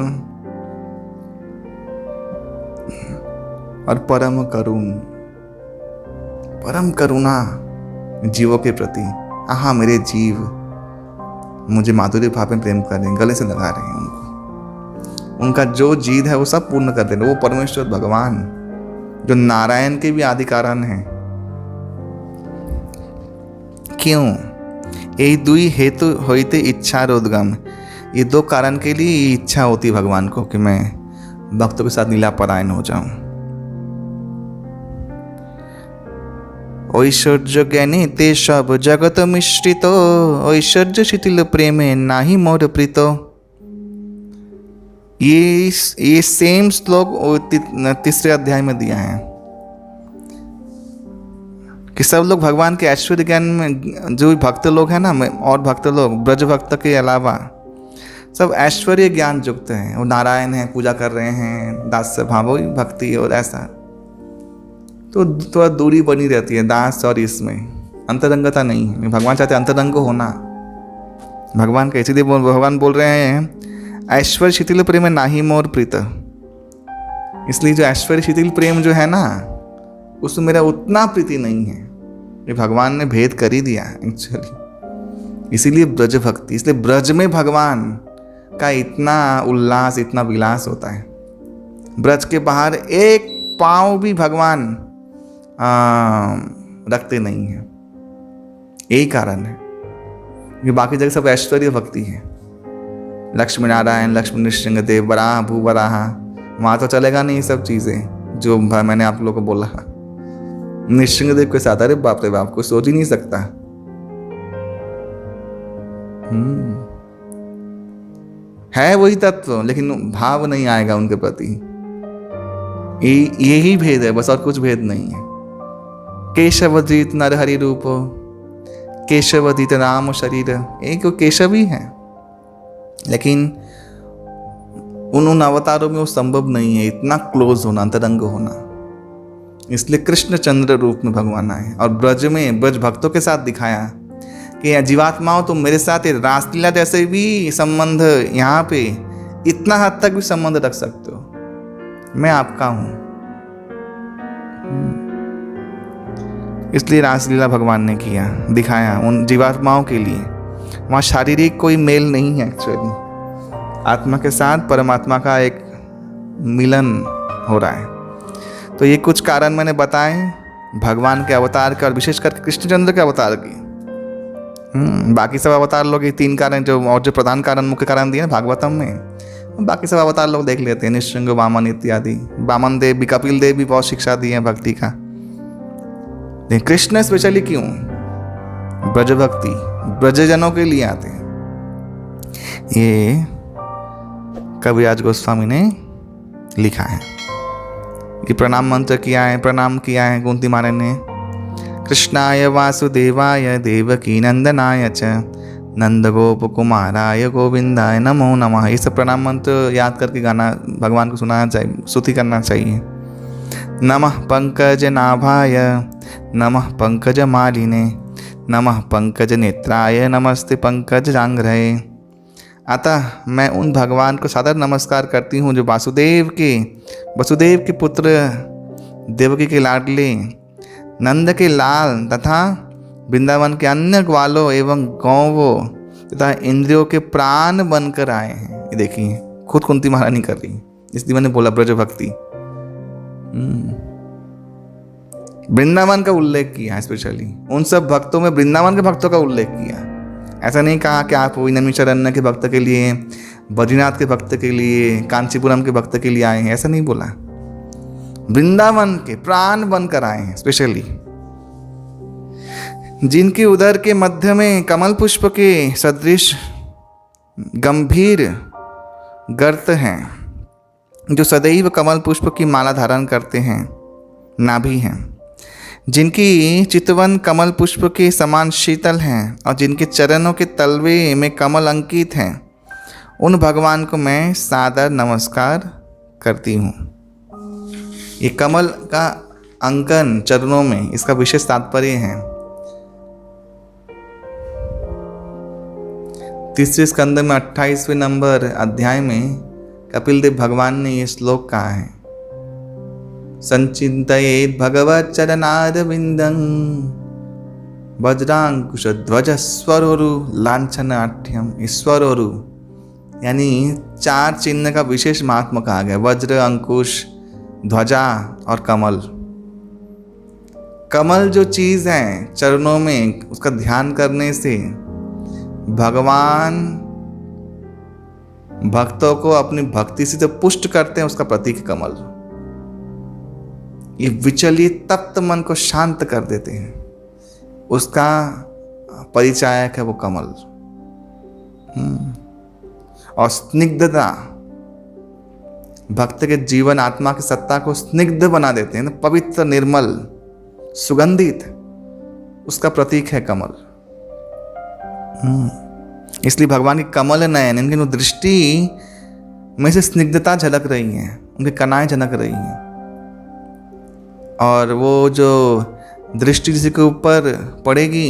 और परम करुणा जीवों के प्रति। आहा मेरे जीव मुझे माधुर्य भाव में प्रेम कर रहे हैं, गले से लगा रहे हैं उनको, उनका जो जीद है वो सब पूर्ण कर दे रहे। वो परमेश्वर भगवान जो नारायण के भी आदि कारण हैं। क्यों? यही दुई हेतु होते इच्छा रोदगम। ये दो कारण के लिए इच्छा होती है भगवान को कि मैं भक्तों के साथ लीला परायण हो जाऊं। ऐश्वर्य ज्ञानी ते सब जगत मिश्रित, ऐश्वर्य शिथिल प्रेमे नाही मोर प्रीतो। ये सेम श्लोक तीसरे अध्याय में दिया है कि सब लोग भगवान के ऐश्वर्य ज्ञान में, जो भक्त लोग हैं ना, और भक्त लोग ब्रज भक्त के अलावा सब ऐश्वर्य ज्ञान युक्त हैं। वो नारायण हैं, पूजा कर रहे हैं, दास्य भाव भक्ति और ऐसा, तो थोड़ा दूरी बनी रहती है दास और इसमें अंतरंगता नहीं है। भगवान चाहते अंतरंग होना भगवान का, इसीलिए भगवान बोल रहे हैं ऐश्वर्य शिथिल प्रेम नाही मोर प्रीत। इसलिए जो ऐश्वर्य शिथिल प्रेम जो है ना, उसमें मेरा उतना प्रीति नहीं है। ये भगवान ने भेद कर ही दिया एक्चुअली। इसीलिए ब्रज भक्ति, इसलिए ब्रज में भगवान का इतना उल्लास, इतना विलास होता है। ब्रज के बाहर एक पाँव भी भगवान रखते नहीं है। यही कारण है कि बाकी जगह सब ऐश्वर्य भक्ति है। लक्ष्मी नारायण, लक्ष्मी नृसिंहदेव, वराह भूवराह, वहाँ तो चलेगा नहीं सब चीज़ें जो मैंने आप लोगों को बोला। नृसिंहदेव के साथ अरे बाप रे बाप, कोई सोच ही नहीं सकता। है वही तत्व, लेकिन भाव नहीं आएगा उनके प्रति। यही भेद है बस, और कुछ भेद नहीं है। केशवदीत नर हरि रूप, केशवदीत राम शरीर, एक केशव ही है, लेकिन उन अवतारों में वो संभव नहीं है इतना क्लोज होना, अंतरंग होना। इसलिए कृष्ण चंद्र रूप में भगवान आए और ब्रज में ब्रज भक्तों के साथ दिखाया कि जीवात्माओं तुम मेरे साथ रासलीला जैसे भी संबंध, यहाँ पे इतना हद तक भी संबंध रख सकते हो, मैं आपका हूं। इसलिए रासलीला भगवान ने किया, दिखाया उन जीवात्माओं के लिए। वहाँ शारीरिक कोई मेल नहीं है एक्चुअली, आत्मा के साथ परमात्मा का एक मिलन हो रहा है। तो ये कुछ कारण मैंने बताए भगवान के अवतार के, और विशेष करके कृष्णचंद्र के अवतार की। बाकी सब अवतार लोग ये तीन कारण जो, और जो प्रधान कारण, मुख्य कारण दिए भागवतम में, बाकी सब अवतार लोग देख लेते हैं, नृसिंह, वामन इत्यादि। वामन देव भी, कपिल देव भी बहुत शिक्षा दी है भक्ति का। लेकिन कृष्ण स्पेशली क्यों? ब्रज भक्ति, ब्रजजनों के लिए आते हैं। ये कविराज गोस्वामी ने लिखा है। ये प्रणाम मंत्र किया है, प्रणाम किया है कुंती माता ने। कृष्णाय वासुदेवाय देवकी नंदनाय च नंद गोप कुमाराय गोविंदाय नमो नमः। ये सब प्रणाम मंत्र याद करके गाना, भगवान को सुनाना चाहिए, स्तुति करना चाहिए। नमः पंकज नाभाय, नमः पंकज मालिने, नमः पंकज नेत्राय, नमस्ते पंकज जांघ्रये। अतः मैं उन भगवान को सादर नमस्कार करती हूँ जो वसुदेव के पुत्र, देवकी के लाडले, नंद के लाल तथा वृंदावन के अन्य ग्वालों एवं गौवों तथा इंद्रियों के प्राण बनकर आए हैं। ये देखिए, खुद कुंती महारानी कर रही, इसलिए मैंने बोला ब्रज भक्ति। वृंदावन का उल्लेख किया स्पेशली, उन सब भक्तों में वृंदावन के भक्तों का उल्लेख किया। ऐसा नहीं कहा कि आप नैमिषारण्य के भक्त के लिए, बद्रीनाथ के भक्त के लिए, कांचीपुरम के भक्त के लिए आए हैं, ऐसा नहीं बोला। वृंदावन के प्राण बनकर आए हैं स्पेशली, जिनके उदर के मध्य में कमल पुष्प के सदृश गंभीर गर्त हैं, जो सदैव कमल पुष्प की माला धारण करते हैं, नाभि हैं, जिनकी चितवन कमल पुष्प के समान शीतल हैं और जिनके चरणों के तलवे में कमल अंकित हैं, उन भगवान को मैं सादर नमस्कार करती हूँ। ये कमल का अंकन चरणों में, इसका विशेष तात्पर्य है। तीसरे स्कंद में 28वें नंबर अध्याय में कपिल देव भगवान ने ये श्लोक कहा है, संचिन्तयेत् भगवत् चरणारविन्दं वज्रांकुश ध्वज स्वरोरु लांछनाट्यम। स्वरोरु यानी 4 चिन्ह का विशेष महात्मा कहा गया, वज्र, अंकुश, ध्वजा और कमल। कमल जो चीज़ है चरणों में, उसका ध्यान करने से भगवान भक्तों को अपनी भक्ति से जो पुष्ट करते हैं, उसका प्रतीक है कमल। ये विचलित तप्त मन को शांत कर देते हैं, उसका परिचायक है वो कमल। और स्निग्धता, भक्त के जीवन आत्मा की सत्ता को स्निग्ध बना देते हैं, पवित्र, निर्मल, सुगंधित, उसका प्रतीक है कमल। इसलिए भगवान की कमल नयन, इनकी दृष्टि में से स्निग्धता झलक रही है, उनकी कनाएं झलक रही हैं। और वो जो दृष्टि जिसके के ऊपर पड़ेगी,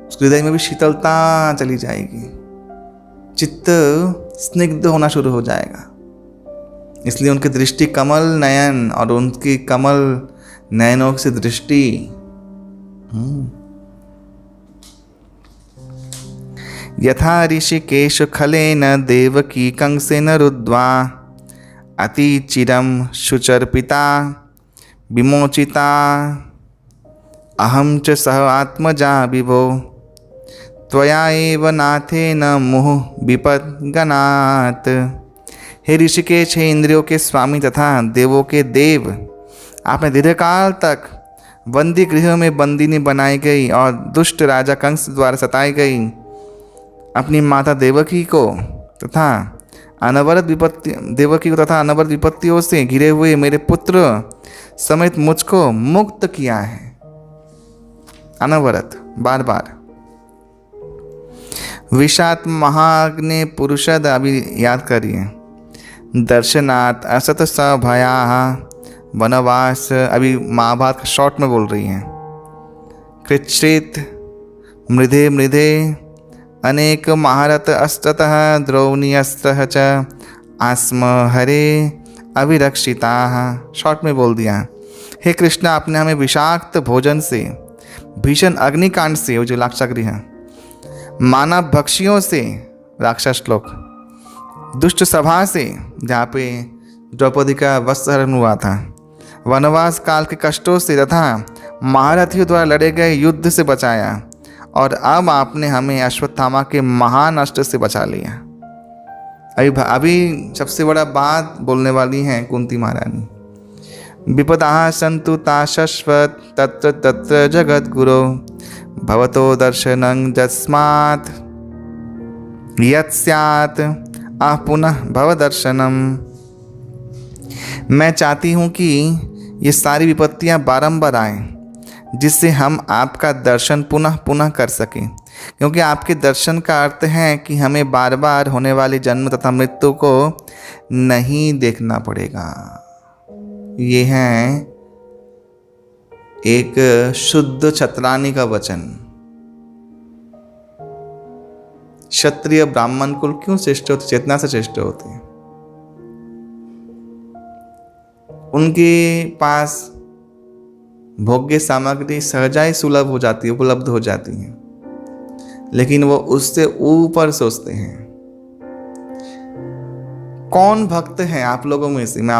उस हृदय में भी शीतलता चली जाएगी, चित्त स्निग्ध होना शुरू हो जाएगा। इसलिए उनकी दृष्टि कमल नयन, और उनकी कमल नयनों से दृष्टि यथा ऋषिकेश खलेन देवकी कंसेन रुद्वा अतिचिरं शुचर्पिता विमोचिता अहं च सह आत्मजा विभो त्वया एव नाथेन मुह विपद्गनात्। हे ऋषिकेश, हे इंद्रियों के स्वामी तथा देवों के देव, आपने दीर्घकाल तक बंदी गृह में बंदीनी बनाई गई और दुष्ट राजा कंस द्वारा सताई गई अपनी माता देवकी को तथा अनवरत विपत्तियों से घिरे हुए मेरे पुत्र समेत मुझको मुक्त किया है। अनवरत, बार बार। विषात महाग्नि पुरुषद, अभी याद करिए। दर्शनात् असत सभया वनवास, अभी महाभारत का शॉर्ट में बोल रही हैं। कृच्छ्रित मृधे मृधे अनेक महारथ अस्ततः द्रौणी अस्त्र च आस्म हरे अभिरक्षिता, शॉर्ट में बोल दिया। हे कृष्ण, आपने हमें विषाक्त भोजन से, भीषण अग्निकांड से, वो जो लाक्षागृह, मानव भक्षियों से, राक्षस श्लोक, दुष्ट सभा से जहाँ पे द्रौपदी का वस्त्रहरण हुआ था, वनवास काल के कष्टों से तथा महारथियों द्वारा लड़े गए युद्ध से बचाया, और अब आपने हमें अश्वत्थामा के महान अस्त्र से बचा लिया। अभी सबसे बड़ा बात बोलने वाली हैं कुंती महारानी। विपदाः सन्तु ता शश्वत तत्र तत्र जगत गुरो भवतो दर्शनं यस्मात् यत् स्यात् आह पुनः भव दर्शनम। मैं चाहती हूँ कि ये सारी विपत्तियाँ बारंबार आएं, जिससे हम आपका दर्शन पुनः पुनः कर सकें, क्योंकि आपके दर्शन का अर्थ है कि हमें बार बार होने वाले जन्म तथा मृत्यु को नहीं देखना पड़ेगा। ये है एक शुद्ध छत्रानी का वचन। क्षत्रिय ब्राह्मण कुल क्यों श्रेष्ठ होते? चेतना से श्रेष्ठ होते हैं। उनके पास भोग्य सामग्री सहजाई सुलभ हो जाती है, उपलब्ध हो जाती है, लेकिन वो उससे ऊपर सोचते हैं। कौन भक्त है आप लोगों में से, मैं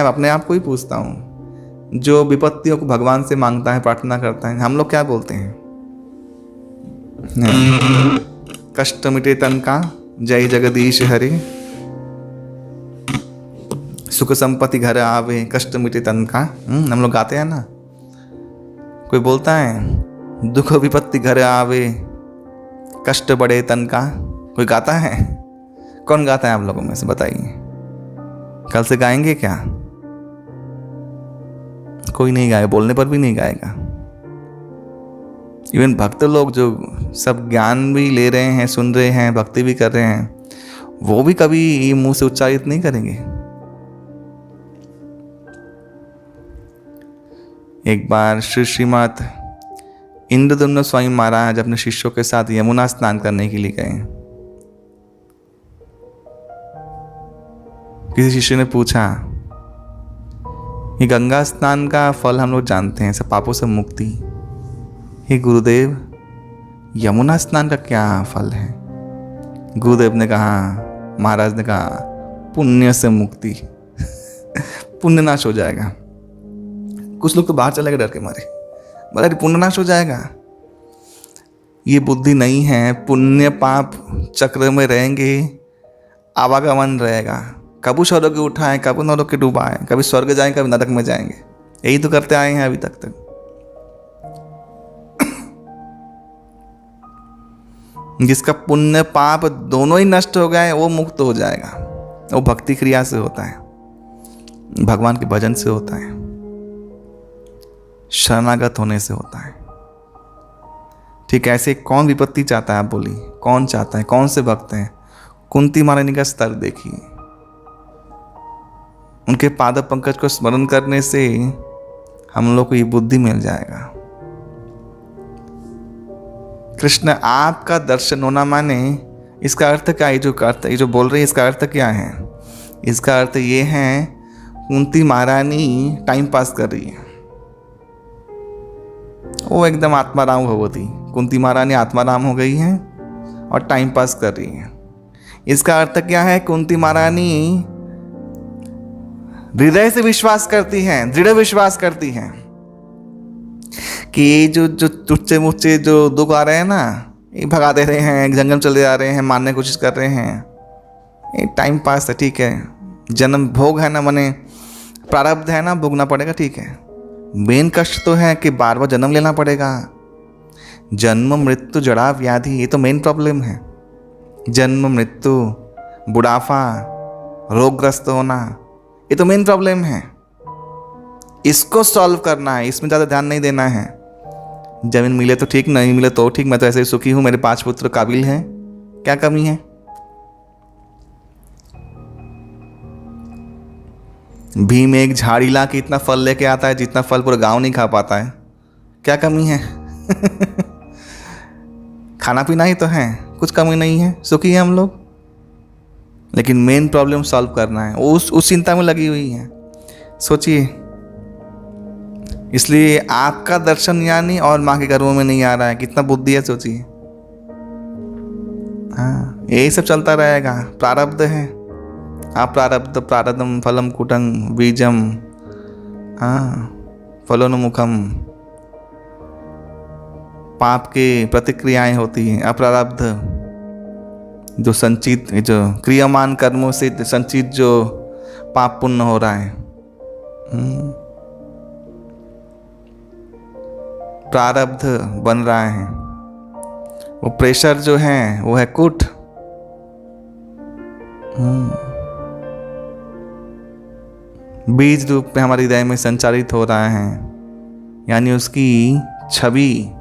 अपने आप को ही पूछता हूँ, जो विपत्तियों को भगवान से मांगता है, प्रार्थना करता है? हम लोग क्या बोलते हैं? कष्ट मिटे तन का, जय जगदीश हरे, सुख संपत्ति घर आवे, कष्ट मिटे तन का। हम लोग गाते हैं ना। कोई बोलता है दुख विपत्ति घर आवे, कष्ट बड़े तन का? कोई गाता है? कौन गाता है आप लोगों में से, बताइए। कल से गाएंगे क्या? कोई नहीं गाएगा, बोलने पर भी नहीं गाएगा। इवन भक्त लोग जो सब ज्ञान भी ले रहे हैं, सुन रहे हैं, भक्ति भी कर रहे हैं, वो भी कभी मुंह से उच्चारित नहीं करेंगे। एक बार श्रीमद इंद्रदुम्न स्वामी महाराज अपने शिष्यों के साथ यमुना स्नान करने के लिए गए। किसी शिष्य ने पूछा, ये गंगा स्नान का फल हम लोग जानते हैं, सब पापों से मुक्ति। हे गुरुदेव, यमुना स्नान का क्या फल है? गुरुदेव ने कहा, महाराज ने कहा, पुण्य से मुक्ति। पुण्य नाश हो जाएगा। कुछ लोग तो बाहर चले गए डर के मारे, बोला पुण्य नाश हो जाएगा। ये बुद्धि नहीं है। पुण्य पाप चक्र में रहेंगे, आवागमन रहेगा। कभी स्वर्ग के उठाएं, कभी नरक के डुबाएं, कभी स्वर्ग जाएं, कभी नरक में जाएंगे। यही तो करते आए हैं अभी तक। जिसका पुण्य पाप दोनों ही नष्ट हो गए वो मुक्त हो जाएगा। वो भक्ति क्रिया से होता है, भगवान के भजन से होता है, शरणागत होने से होता है। ठीक ऐसे कौन विपत्ति चाहता है? आप बोलिए, कौन चाहता है? कौन से भक्त हैं? कुंती महारानी का स्तर देखिए। उनके पाद पंकज को स्मरण करने से हम लोग को ये बुद्धि मिल जाएगा। कृष्ण आपका दर्शन होना माने इसका अर्थ क्या है? ये जो बोल रही है इसका अर्थ क्या है? इसका अर्थ ये है कुंती महारानी टाइम पास कर रही है। वो एकदम आत्माराम भगवती कुंती महारानी आत्माराम हो गई है और टाइम पास कर रही है। इसका अर्थ क्या है? कुंती महारानी हृदय से विश्वास करती हैं, दृढ़ विश्वास करती हैं कि ये जो टुच्चे मुच्चे जो दुख आ रहे हैं ना, ये भगा दे रहे हैं, जंगल चले जा रहे हैं, मारने की कोशिश कर रहे हैं, ये टाइम पास है। ठीक है, जन्म भोग है ना, माने प्रारब्ध है ना, भोगना पड़ेगा। ठीक है, मेन कष्ट तो है कि बार बार जन्म लेना पड़ेगा। जन्म मृत्यु जड़ा व्याधि, ये तो मेन प्रॉब्लम है। जन्म मृत्यु, बुढ़ापा, रोगग्रस्त होना, ये तो मेन प्रॉब्लम है। इसको सॉल्व करना है, इसमें ज़्यादा ध्यान नहीं देना है। जमीन मिले तो ठीक, नहीं मिले तो ठीक, मैं तो ऐसे ही सुखी हूँ, मेरे 5 पुत्र काबिल हैं, क्या कमी है? भीम एक झाड़ी ला के इतना फल लेके आता है जितना फल पूरा गांव नहीं खा पाता है, क्या कमी है? खाना पीना ही तो है, कुछ कमी नहीं है, सुखी है हम लोग। लेकिन मेन प्रॉब्लम सॉल्व करना है, उस चिंता में लगी हुई है। सोचिए, इसलिए आपका दर्शन यानी और माँ के गर्भों में नहीं आ रहा है, कितना बुद्धि है सोचिए। हाँ, यही सब चलता रहेगा, प्रारब्ध है। आप प्रारब्धम फलम कुटं बीजम फलोन्मुखम, पाप के प्रतिक्रियाएं होती हैं। अप्रारब्ध जो संचित, जो क्रियामान कर्मों से संचित जो पाप पुण्य हो रहा है, प्रारब्ध बन रहा है। वो प्रेशर जो है वो है कुट। बीज रूप में हमारे हृदय में संचारित हो रहा है, यानी उसकी छवि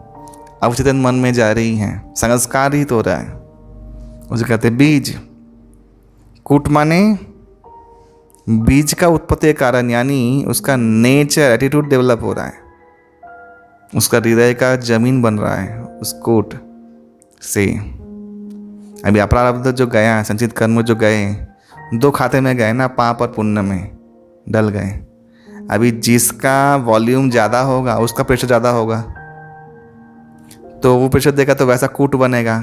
अवचेतन मन में जा रही है, संस्कारित हो रहा है। उसे कहते बीज। कूट माने बीज का उत्पत्ति के कारण, यानी उसका नेचर, एटीट्यूड डेवलप हो रहा है, उसका हृदय का जमीन बन रहा है उस कूट से। अभी अप्रारब्ध जो गया, संचित कर्म जो गए, 2 खाते में गए ना, पाप और पुण्य में डल गए। अभी जिसका वॉल्यूम ज़्यादा होगा उसका प्रेशर ज़्यादा होगा, तो वो प्रेशर देगा तो वैसा कूट बनेगा,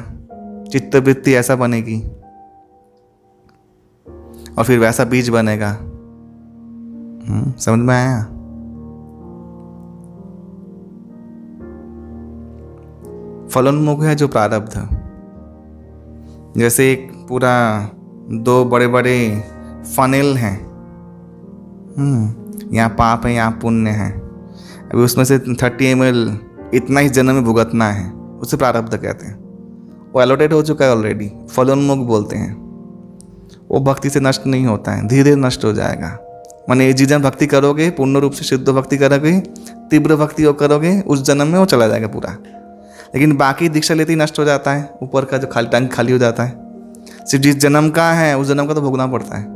चित्तवृत्ति ऐसा बनेगी और फिर वैसा बीज बनेगा। समझ में आया? फलोन्मुख है जो प्रारब्ध, जैसे एक पूरा 2 बड़े बड़े फनेल हैं, यहाँ पाप है, यहाँ पुण्य है। अभी उसमें से 30 ml इतना ही जन्म में भुगतना है, उसे प्रारब्ध कहते हैं। वो एलोटेड हो चुका है ऑलरेडी, फलोन्मुख बोलते हैं। वो भक्ति से नष्ट नहीं होता है, धीरे धीरे नष्ट हो जाएगा। माने जिस जन्म भक्ति करोगे, पूर्ण रूप से शुद्ध भक्ति करोगे, तीव्र भक्ति हो करोगे, उस जन्म में वो चला जाएगा पूरा। लेकिन बाकी दीक्षा लेते ही नष्ट हो जाता है, ऊपर का जो खाली टंक खाली हो जाता है। सिर्फ जिस जन्म का है उस जन्म का तो भोगना पड़ता है।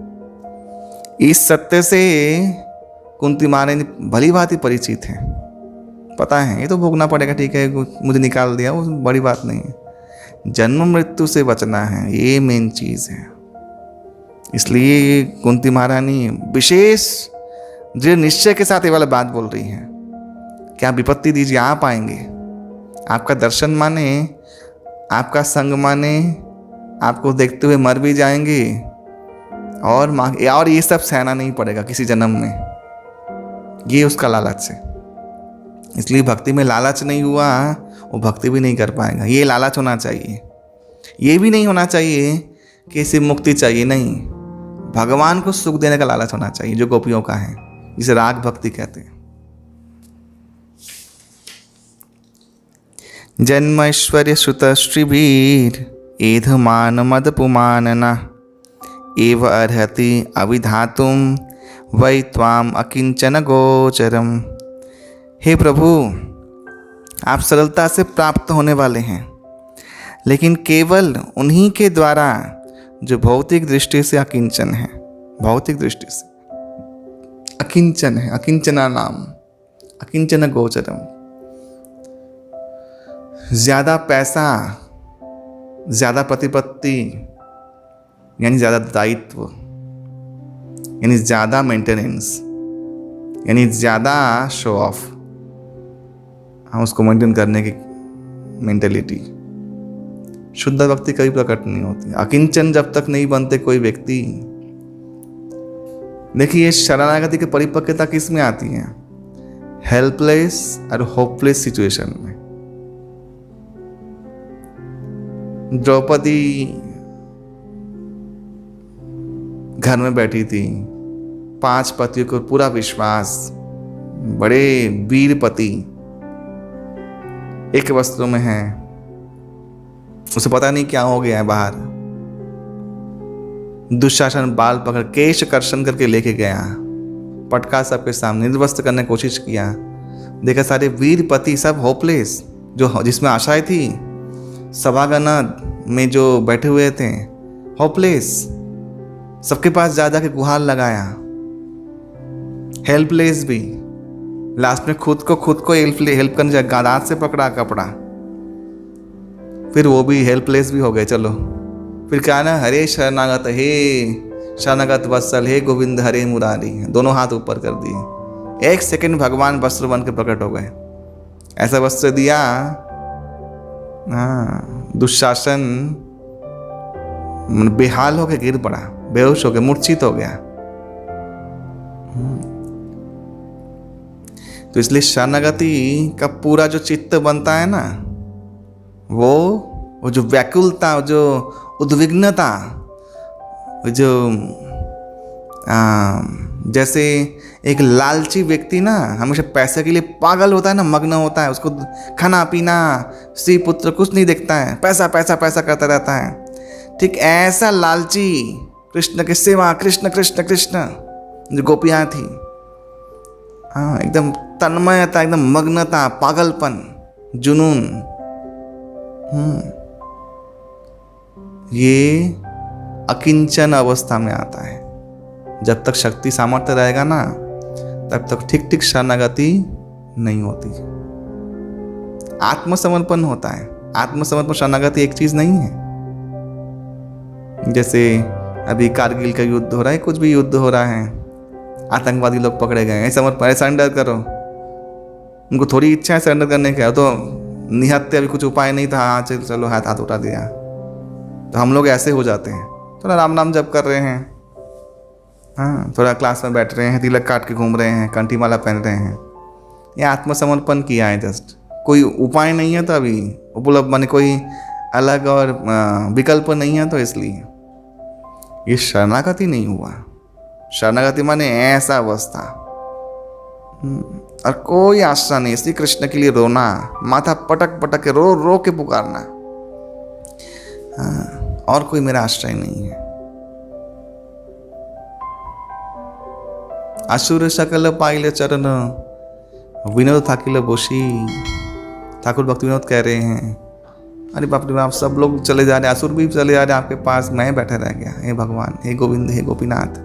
इस सत्य से कुंती महारानी भली भांति परिचित है, पता है ये तो भोगना पड़ेगा, ठीक है मुझे निकाल दिया, वो बड़ी बात नहीं है। जन्म मृत्यु से बचना है, ये मेन चीज़ है। इसलिए कुंती महारानी विशेष दृढ़ निश्चय के साथ ये वाला बात बोल रही है कि आप विपत्ति दीजिए, आप आएंगे, आपका दर्शन माने, आपका संग माने, आपको देखते हुए मर भी जाएंगे और ये सब सहना नहीं पड़ेगा किसी जन्म में। ये उसका लालच है। इसलिए भक्ति में लालच नहीं हुआ वो भक्ति भी नहीं कर पाएगा। ये लालच होना चाहिए। ये भी नहीं होना चाहिए कि सिर्फ मुक्ति चाहिए, नहीं, भगवान को सुख देने का लालच होना चाहिए, जो गोपियों का है, जिसे राग भक्ति कहते हैं। जन्मैश्वर्य श्रुतश्रीभिर एधमान मद पुमानना एव अर्हति अविधातुम वै त्वाम अकिंचन गोचरम। हे प्रभु, आप सरलता से प्राप्त होने वाले हैं, लेकिन केवल उन्हीं के द्वारा जो भौतिक दृष्टि से अकिंचन है, भौतिक दृष्टि से अकिंचन है, अकिंचना नाम, अकिंचन गोचरम। ज़्यादा पैसा, ज़्यादा प्रतिपत्ति यानी ज़्यादा दायित्व, यानी ज़्यादा मेंटेनेंस, यानी ज़्यादा शो ऑफ, हम उसको मेंटेन करने की मेंटेलिटी, शुद्ध भक्ति कभी प्रकट नहीं होती। अकिंचन जब तक नहीं बनते कोई व्यक्ति। देखिए शरणागति की परिपक्वता किस में आती है? हेल्पलेस और होपलेस सिचुएशन में। द्रौपदी घर में बैठी थी, 5 पतियों को पूरा विश्वास, बड़े वीर पति, एक वस्त्रों में है, उसे पता नहीं क्या हो गया है बाहर। दुशासन बाल पकड़ केश कर्षण करके लेके गया, पटका सबके सामने, निर्वस्त्र करने की कोशिश किया। देखा सारे वीर पति सब होपलेस, जो जिसमें आशाएं थी, सभागण में जो बैठे हुए थे होपलेस, सबके पास जा के गुहार लगाया, हेल्पलेस भी। लास्ट में खुद को हेल्प करने जाए, गादात से पकड़ा कपड़ा, फिर वो भी हेल्पलेस भी हो गए। चलो फिर क्या ना, हरे शरणागत, हे शरणागत वत्सल, हे गोविंद हरे मुरारी, दोनों हाथ ऊपर कर दिए। 1 सेकंड भगवान वस्त्र बन के प्रकट हो गए। ऐसा वस्त्र दिया, हाँ, दुशासन बेहाल होके गिर पड़ा, बेहोश हो गया, मूर्छित हो गया। तो इसलिए शरणागति का पूरा जो चित्त बनता है ना, वो जो व्याकुलता, जो उद्विग्नता, जो जैसे एक लालची व्यक्ति ना हमेशा पैसे के लिए पागल होता है ना, मग्न होता है, उसको खाना पीना स्त्री पुत्र कुछ नहीं देखता है, पैसा पैसा पैसा करता रहता है। ठीक ऐसा लालची कृष्ण की सेवा, कृष्ण कृष्ण कृष्ण, जो गोपियाँ थी, हाँ, एकदम तन्मयता, एकदम मग्नता, पागलपन, जुनून, ये अकिंचन अवस्था में आता है। जब तक शक्ति सामर्थ्य रहेगा ना, तब तक ठीक ठीक शरणागति नहीं होती, आत्मसमर्पण होता है। आत्मसमर्पण शरणागति एक चीज नहीं है। जैसे अभी कारगिल का युद्ध हो रहा है, कुछ भी युद्ध हो रहा है, आतंकवादी लोग पकड़े गए हैं, समर्पण, सरेंडर करो। उनको थोड़ी इच्छा है सरेंडर करने का, तो निहत्ते अभी कुछ उपाय नहीं था, हाँ चलो हाथ उठा दिया। तो हम लोग ऐसे हो जाते हैं, थोड़ा राम नाम जप कर रहे हैं, हाँ, थोड़ा क्लास में बैठ रहे हैं, तिलक काट के घूम रहे हैं, कंठी माला पहन रहे हैं, ये आत्मसमर्पण किया है जस्ट। कोई उपाय नहीं है तो अभी उपलब्ध, माने कोई अलग और विकल्प नहीं है, तो इसलिए ये शरणागति नहीं हुआ। शरणागति माने ऐसा अवस्था, और कोई आश्रय नहीं, श्री कृष्ण के लिए रोना, माथा पटक पटक के रो रो के पुकारना, और कोई मेरा आश्रय नहीं है। असुर सकल पाइले चरण विनोद थाकिल बोशी। ठाकुर भक्ति विनोद कह रहे हैं, अरे बाप रे बाप, सब लोग चले जा रहे, असुर भी चले जा रहे आपके पास, मैं बैठा रह गया। हे भगवान, हे गोविंद, हे गोपीनाथ।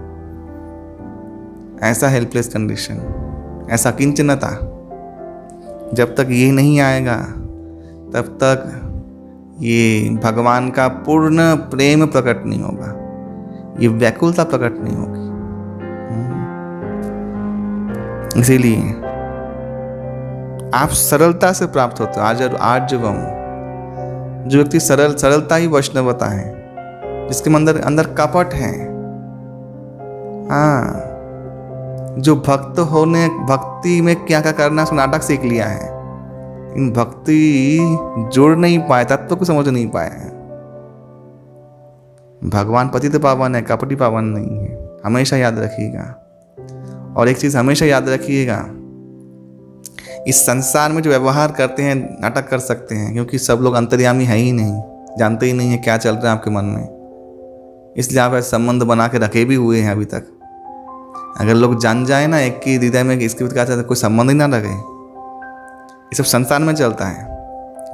ऐसा हेल्पलेस कंडीशन, ऐसा किंचनता, जब तक ये नहीं आएगा तब तक ये भगवान का पूर्ण प्रेम प्रकट नहीं होगा, ये व्याकुलता प्रकट नहीं होगी। इसीलिए आप सरलता से प्राप्त होते हो। आर्जवम, जो व्यक्ति सरलता ही वैष्णवता है, जिसके अंदर कपट है, हाँ, जो भक्ति में क्या क्या करना उसका नाटक सीख लिया है, इन भक्ति जोड़ नहीं पाए, तत्व को समझ नहीं पाए हैं। भगवान पतित पावन है, कपटी पावन नहीं है, हमेशा याद रखिएगा। और एक चीज हमेशा याद रखिएगा, इस संसार में जो व्यवहार करते हैं नाटक कर सकते हैं, क्योंकि सब लोग अंतर्यामी है ही नहीं, जानते ही नहीं है क्या चल रहा है आपके मन में। इसलिए आप ऐसे संबंध बना के रखे भी हुए हैं अभी तक। अगर लोग जान जाए ना एक की हृदय में इसके क्या चाहते, कोई संबंध ही ना रखे। ये सब संसार में चलता है,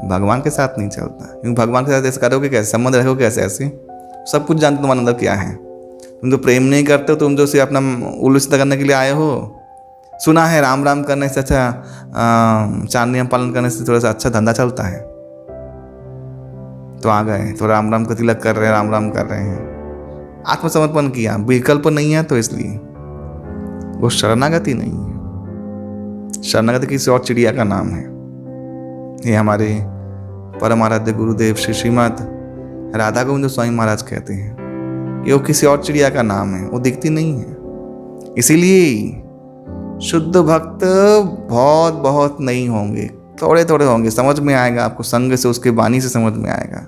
भगवान के साथ नहीं चलता। क्योंकि भगवान के साथ ऐसे करोगे कैसे, संबंध रखोगे कैसे? ऐसे सब कुछ जानते तुम्हारे अंदर क्या है। तुम जो प्रेम नहीं करते हो, तुम जो सिर्फ अपना उल्लू सीधा करने के लिए आए हो। सुना है राम राम करने से अच्छा, चार नियम पालन करने से थोड़ा सा अच्छा धंधा चलता है, तो आ गए तो राम राम का तिलक कर रहे हैं, राम राम कर रहे हैं। आत्मसमर्पण किया, विकल्प नहीं है, तो इसलिए वो शरणागति नहीं है। शरणागति किसी और चिड़िया का नाम है। ये हमारे परमाराध्य गुरुदेव श्रीमद राधा गोविंद स्वामी महाराज कहते हैं कि वो किसी और चिड़िया का नाम है, वो दिखती नहीं है। इसीलिए शुद्ध भक्त बहुत बहुत नहीं होंगे, थोड़े थोड़े होंगे। समझ में आएगा आपको, संग से, उसके वाणी से समझ में आएगा,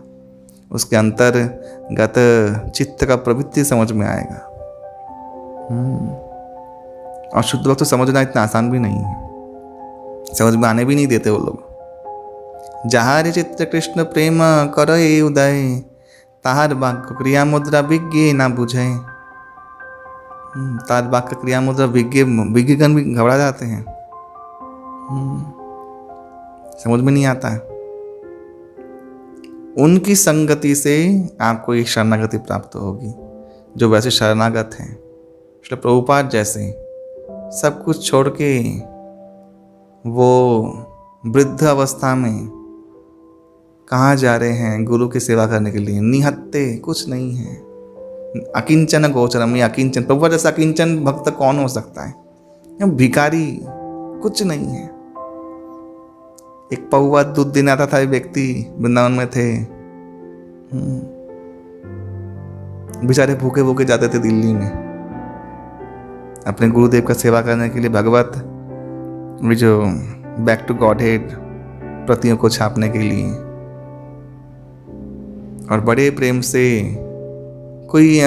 उसके अंतर्गत चित्त का प्रवृत्ति समझ में आएगा। और शुद्ध भक्त तो समझना इतना आसान भी नहीं है, समझ में आने भी नहीं देते वो लोग। जहार चित्त कृष्ण प्रेम करे उदय, ताहार वाक्य क्रिया मुद्रा विज्ञ ना बुझे। ताहार वाक्य क्रिया मुद्रा विज्ञगण भी घबरा जाते हैं, समझ में नहीं आता है। उनकी संगति से आपको एक शरणागति प्राप्त होगी, जो वैसे शरणागत हैं। श्री प्रभुपाद जैसे सब कुछ छोड़ के वो वृद्ध अवस्था में कहाँ जा रहे हैं? गुरु की सेवा करने के लिए। निहत्ते, कुछ नहीं है। अकिंचन गोचरम, ये अकिंचन, प्रभु जैसा अकिंचन भक्त कौन हो सकता है? भिखारी, कुछ नहीं है। एक पौवा दूध देने आता था एक व्यक्ति, वृंदावन में थे, बेचारे भूखे भूखे जाते थे दिल्ली में अपने गुरुदेव का सेवा करने के लिए, भगवत जो बैक टू गॉड हेड प्रतियों को छापने के लिए। और बड़े प्रेम से, कोई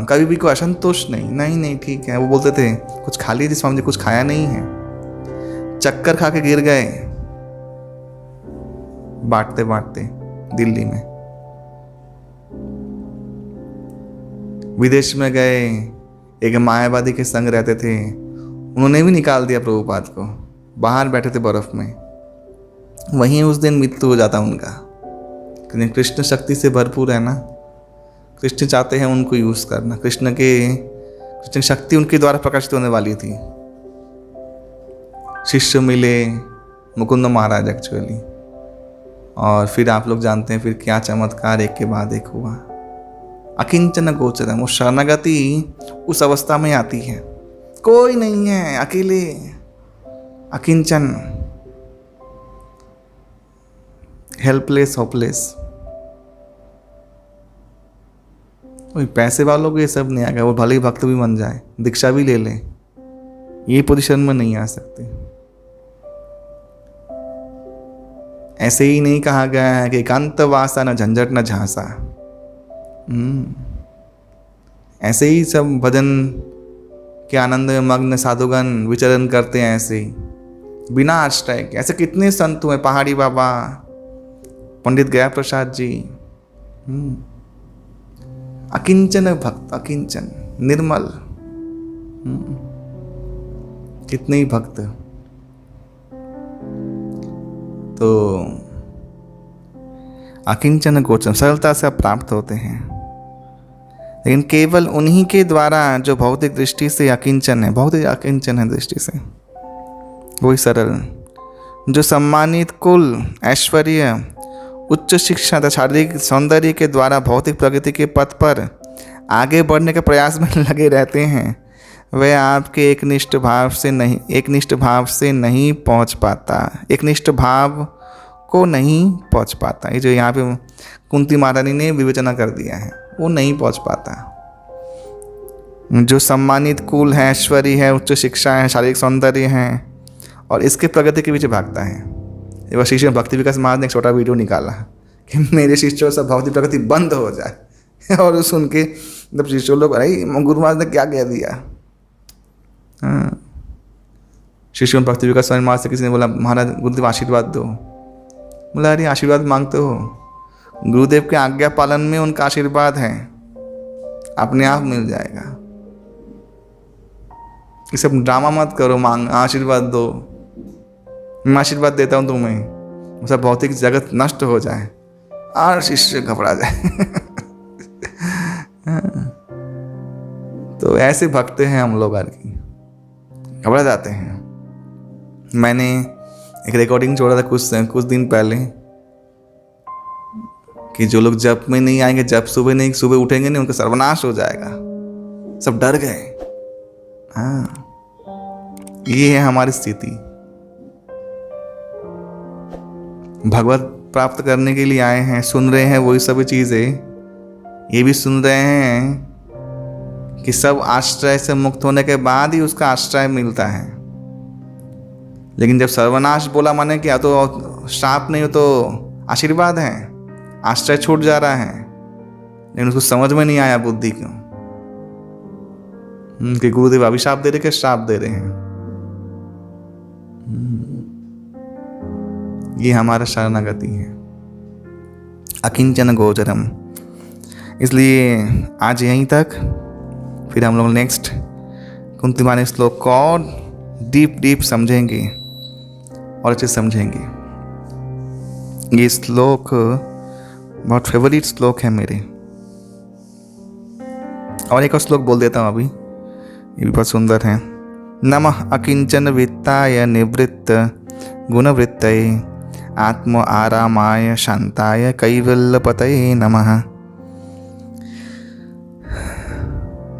कभी भी कोई असंतोष नहीं, ठीक है। वो बोलते थे कुछ खा लीजिए स्वामी जी, कुछ खाया नहीं है। चक्कर खा के गिर गए बांटते बांटते दिल्ली में। विदेश में गए, एक मायावादी के संग रहते थे, उन्होंने भी निकाल दिया प्रभुपाद को। बाहर बैठे थे बर्फ में, वहीं उस दिन मृत्यु हो जाता उनका। क्योंकि कृष्ण शक्ति से भरपूर है ना, कृष्ण चाहते हैं उनको यूज करना। कृष्ण शक्ति उनके द्वारा प्रकाशित होने वाली थी। शिष्य मिले मुकुंद महाराज एक्चुअली, और फिर आप लोग जानते हैं फिर क्या चमत्कार एक के बाद एक हुआ। अकिंचन गोचरम, वो शरणागति उस अवस्था में आती है, कोई नहीं है, अकेले, अकिंचन, हेल्पलेस, होपलेस। कोई पैसे वालों को ये सब नहीं आएगा, वो भले ही भक्त भी बन जाए, दीक्षा भी ले ले, ये पोजीशन में नहीं आ सकते। ऐसे ही नहीं कहा गया है कि एकांत वासा न झंझट न झांसा। ऐसे ही सब भजन के आनंद में मग्न साधुगण विचरण करते हैं, ऐसे ही बिना आश्रय के। ऐसे कितने संत हुए, पहाड़ी बाबा, पंडित गया प्रसाद जी। अकिंचन भक्त, अकिंचन, निर्मल, कितने ही भक्त। तो अकिंचन गोचरम, सरलता से आप प्राप्त होते हैं। लेकिन केवल उन्हीं के द्वारा जो भौतिक दृष्टि से अकिंचन है, भौतिक अकिंचन है दृष्टि से, वही सरल, जो सम्मानित कुल, ऐश्वर्य, उच्च शिक्षा तथा शारीरिक सौंदर्य के द्वारा भौतिक प्रगति के पथ पर आगे बढ़ने के प्रयास में लगे रहते हैं, वह आपके एकनिष्ठ भाव से नहीं पहुंच पाता, एकनिष्ठ भाव को नहीं पहुंच पाता। ये जो यहाँ पे कुंती महारानी ने विवेचना कर दिया है, वो नहीं पहुंच पाता। जो सम्मानित कुल है, ऐश्वर्य है, उच्च शिक्षा है, शारीरिक सौंदर्य है और इसके प्रगति के पीछे भागता है। ये वह शिष्य भक्ति विकास महाराज ने एक छोटा वीडियो निकाला कि मेरे शिष्यों से भौतिक प्रगति बंद हो जाए और सुन के जब शिष्यों लोग, अरे गुरु महाराज ने क्या कह दिया। हाँ, शिष्यों भक्ति विकास स्वामी महाराज से किसी ने बोला, महाराज गुरुदेव आशीर्वाद दो। बोला, अरे आशीर्वाद मांगते हो, गुरुदेव के आज्ञा पालन में उनका आशीर्वाद है, अपने आप मिल जाएगा। ये सब ड्रामा मत करो, मांग आशीर्वाद दो, मैं आशीर्वाद देता हूँ तुम्हें, सब भौतिक जगत नष्ट हो जाए और शिष्य घबरा जाए। तो ऐसे भक्त हैं हम लोग, घबरा जाते हैं। मैंने एक रिकॉर्डिंग छोड़ा था कुछ दिन पहले कि जो लोग जप में नहीं आएंगे, जब सुबह उठेंगे नहीं, उनका सर्वनाश हो जाएगा। सब डर गए। हाँ, ये है हमारी स्थिति। भगवत प्राप्त करने के लिए आए हैं, सुन रहे हैं वही सभी चीजें, ये भी सुन रहे हैं कि सब आश्रय से मुक्त होने के बाद ही उसका आश्रय मिलता है। लेकिन जब सर्वनाश बोला, माने कि या तो श्राप नहीं हो तो आशीर्वाद है, आश्रय छूट जा रहा है। लेकिन उसको समझ में नहीं आया बुद्धि क्यों कि गुरुदेव अभिशाप दे रहे कि श्राप दे रहे हैं। ये हमारा शरणागति है, अकिंचन गोचरम। इसलिए आज यहीं तक, फिर हम लोग नेक्स्ट कुंती महारानी श्लोक को और डीप समझेंगे और अच्छे समझेंगे। ये श्लोक बहुत फेवरेट श्लोक है मेरे। और एक और श्लोक बोल देता हूँ अभी, ये भी बहुत सुंदर है। नमः अकिंचन वित्ताय निवृत्त गुणवृत्तये आत्म आरामाय शांताय कैवल्यपतये नमः।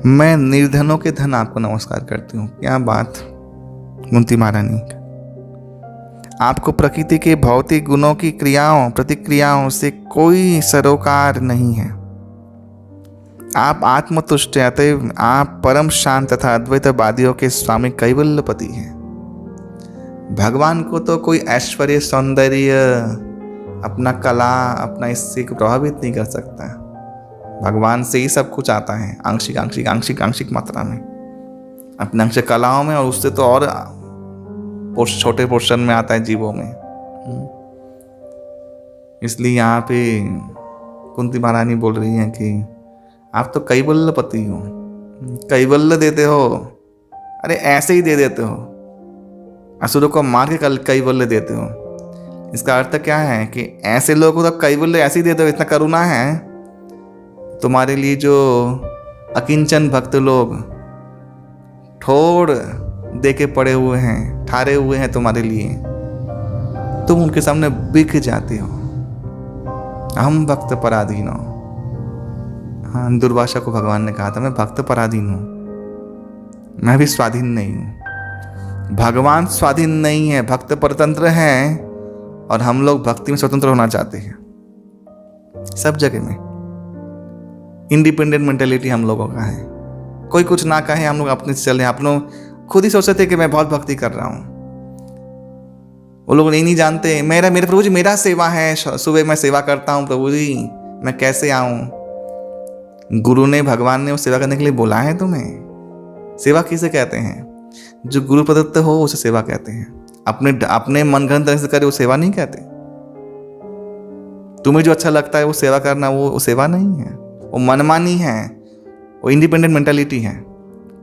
मैं निर्धनों के धन आपको नमस्कार करती हूँ। क्या बात कुंती महारानी, आपको प्रकृति के भौतिक गुणों की क्रियाओं प्रतिक्रियाओं से कोई सरोकार नहीं है। आप आत्मतुष्ट, अतएव आप परम शांत तथा अद्वैतवादियों के स्वामी कैवल्यपति हैं। भगवान को तो कोई ऐश्वर्य, सौंदर्य, अपना कला, अपना इससे प्रभावित नहीं कर सकता। भगवान से ही सब कुछ आता है, आंशिक मात्रा में, अपने अंश कलाओं में, और उससे तो और छोटे पोर्शन में आता है जीवों में। इसलिए यहाँ पे कुंती महारानी बोल रही हैं कि आप तो कैवल्यपति हो, कैवल्य देते हो। अरे ऐसे ही दे देते हो, असुरों को मार के कैवल्य देते हो। इसका अर्थ क्या है कि ऐसे लोगों को तो कैवल्य ऐसे ही देते हो, इतना करुणा है तुम्हारे लिए। जो अकिंचन भक्त लोग ठोड़ दे के पड़े हुए हैं, ठारे हुए हैं तुम्हारे लिए, तुम उनके सामने बिक जाते हो। हम भक्त पराधीन हो। हाँ, दुर्वासा को भगवान ने कहा था, मैं भक्त पराधीन हूँ, मैं भी स्वाधीन नहीं हूँ। भगवान स्वाधीन नहीं है, भक्त परतंत्र हैं, और हम लोग भक्ति में स्वतंत्र होना चाहते हैं। सब जगह में इंडिपेंडेंट मेंटेलिटी हम लोगों का है। कोई कुछ ना कहे, हम लोग अपने से चले। आप लोग खुद ही सोचते थे कि मैं बहुत भक्ति कर रहा हूँ। वो लोग नहीं जानते, मेरे प्रभु जी मेरा सेवा है, सुबह मैं सेवा करता हूँ प्रभु जी, मैं कैसे आऊँ। गुरु ने, भगवान ने वो सेवा करने के लिए बोला है तुम्हें। सेवा किसे कहते हैं? जो गुरु प्रदत्त हो उसे सेवा कहते हैं। अपने मनगढ़ंत तरह से करे वो सेवा नहीं कहते। तुम्हें जो अच्छा लगता है वो सेवा करना, वो सेवा नहीं है, वो मनमानी है, वो इंडिपेंडेंट मेंटालिटी है।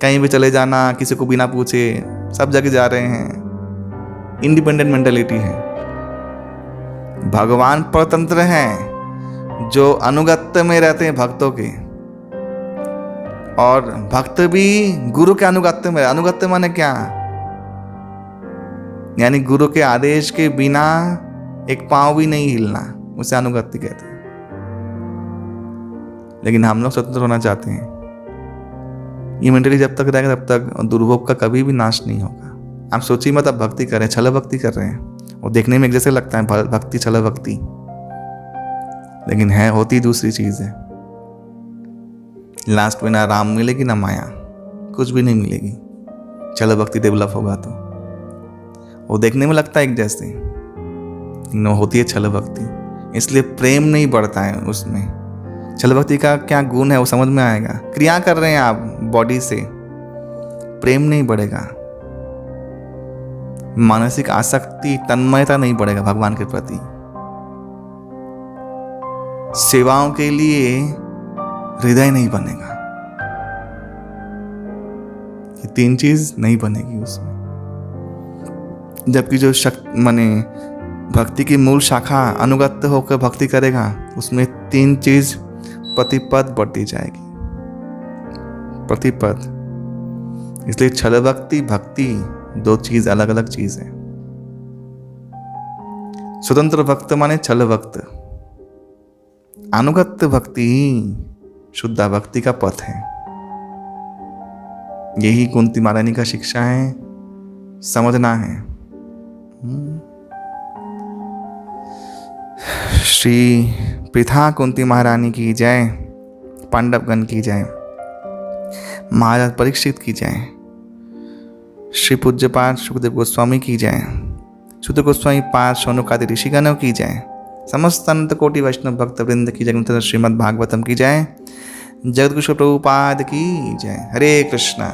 कहीं भी चले जाना, किसी को बिना पूछे, सब जगह जा रहे हैं, इंडिपेंडेंट मेंटालिटी है। भगवान परतंत्र हैं, जो अनुगत्य में रहते हैं भक्तों के, और भक्त भी गुरु के अनुगत्य में। अनुगत्य माने क्या? यानी गुरु के आदेश के बिना एक पांव भी नहीं हिलना, उसे अनुगत्य कहते हैं। लेकिन हम लोग स्वतंत्र होना चाहते हैं। ये मेंटली जब तक रहेगा तब तक दुर्भोग का कभी भी नाश नहीं होगा। आप सोचिए मत, आप भक्ति कर रहे हैं, छल भक्ति कर रहे हैं, और देखने में एक जैसे लगता है भक्ति छल भक्ति, लेकिन है होती दूसरी चीज है। लास्ट में ना राम मिलेगी ना माया, कुछ भी नहीं मिलेगी। छल भक्ति डेवलप होगा तो वो देखने में लगता है एक जैसे, लेकिन होती है छल भक्ति। इसलिए प्रेम नहीं बढ़ता है उसमें। छल भक्ति का क्या गुण है वो समझ में आएगा। क्रिया कर रहे हैं आप बॉडी से, प्रेम नहीं बढ़ेगा, मानसिक आसक्ति तन्मयता नहीं बढ़ेगा भगवान के प्रति, सेवाओं के लिए हृदय नहीं बनेगा। ये तीन चीज नहीं बनेगी उसमें। जबकि जो माने भक्ति की मूल शाखा अनुगत्य होकर भक्ति करेगा, उसमें तीन चीज प्रतिपद बढ़ती जाएगी, प्रतिपद। इसलिए छल भक्ति भक्ति दो चीज अलग अलग चीज है। स्वतंत्र भक्त माने छल भक्त, अनुगत्य भक्ति ही शुद्ध भक्ति का पथ है। यही कुंती महारानी का शिक्षा है, समझना है। श्री पृथा कुंती महारानी की जय, पांडवगण की जय, महाराज परीक्षित की जय, श्री पूज्यपाद सुखदेव गोस्वामी की जय, सुत गोस्वामी पाद शौनकादि ऋषिगणों की जय, समस्त अनंत कोटि वैष्णव भक्त वृंद की जय, श्रीमद् भागवतम की जय, जगदगुरु प्रभुपाद की जय। हरे कृष्णा।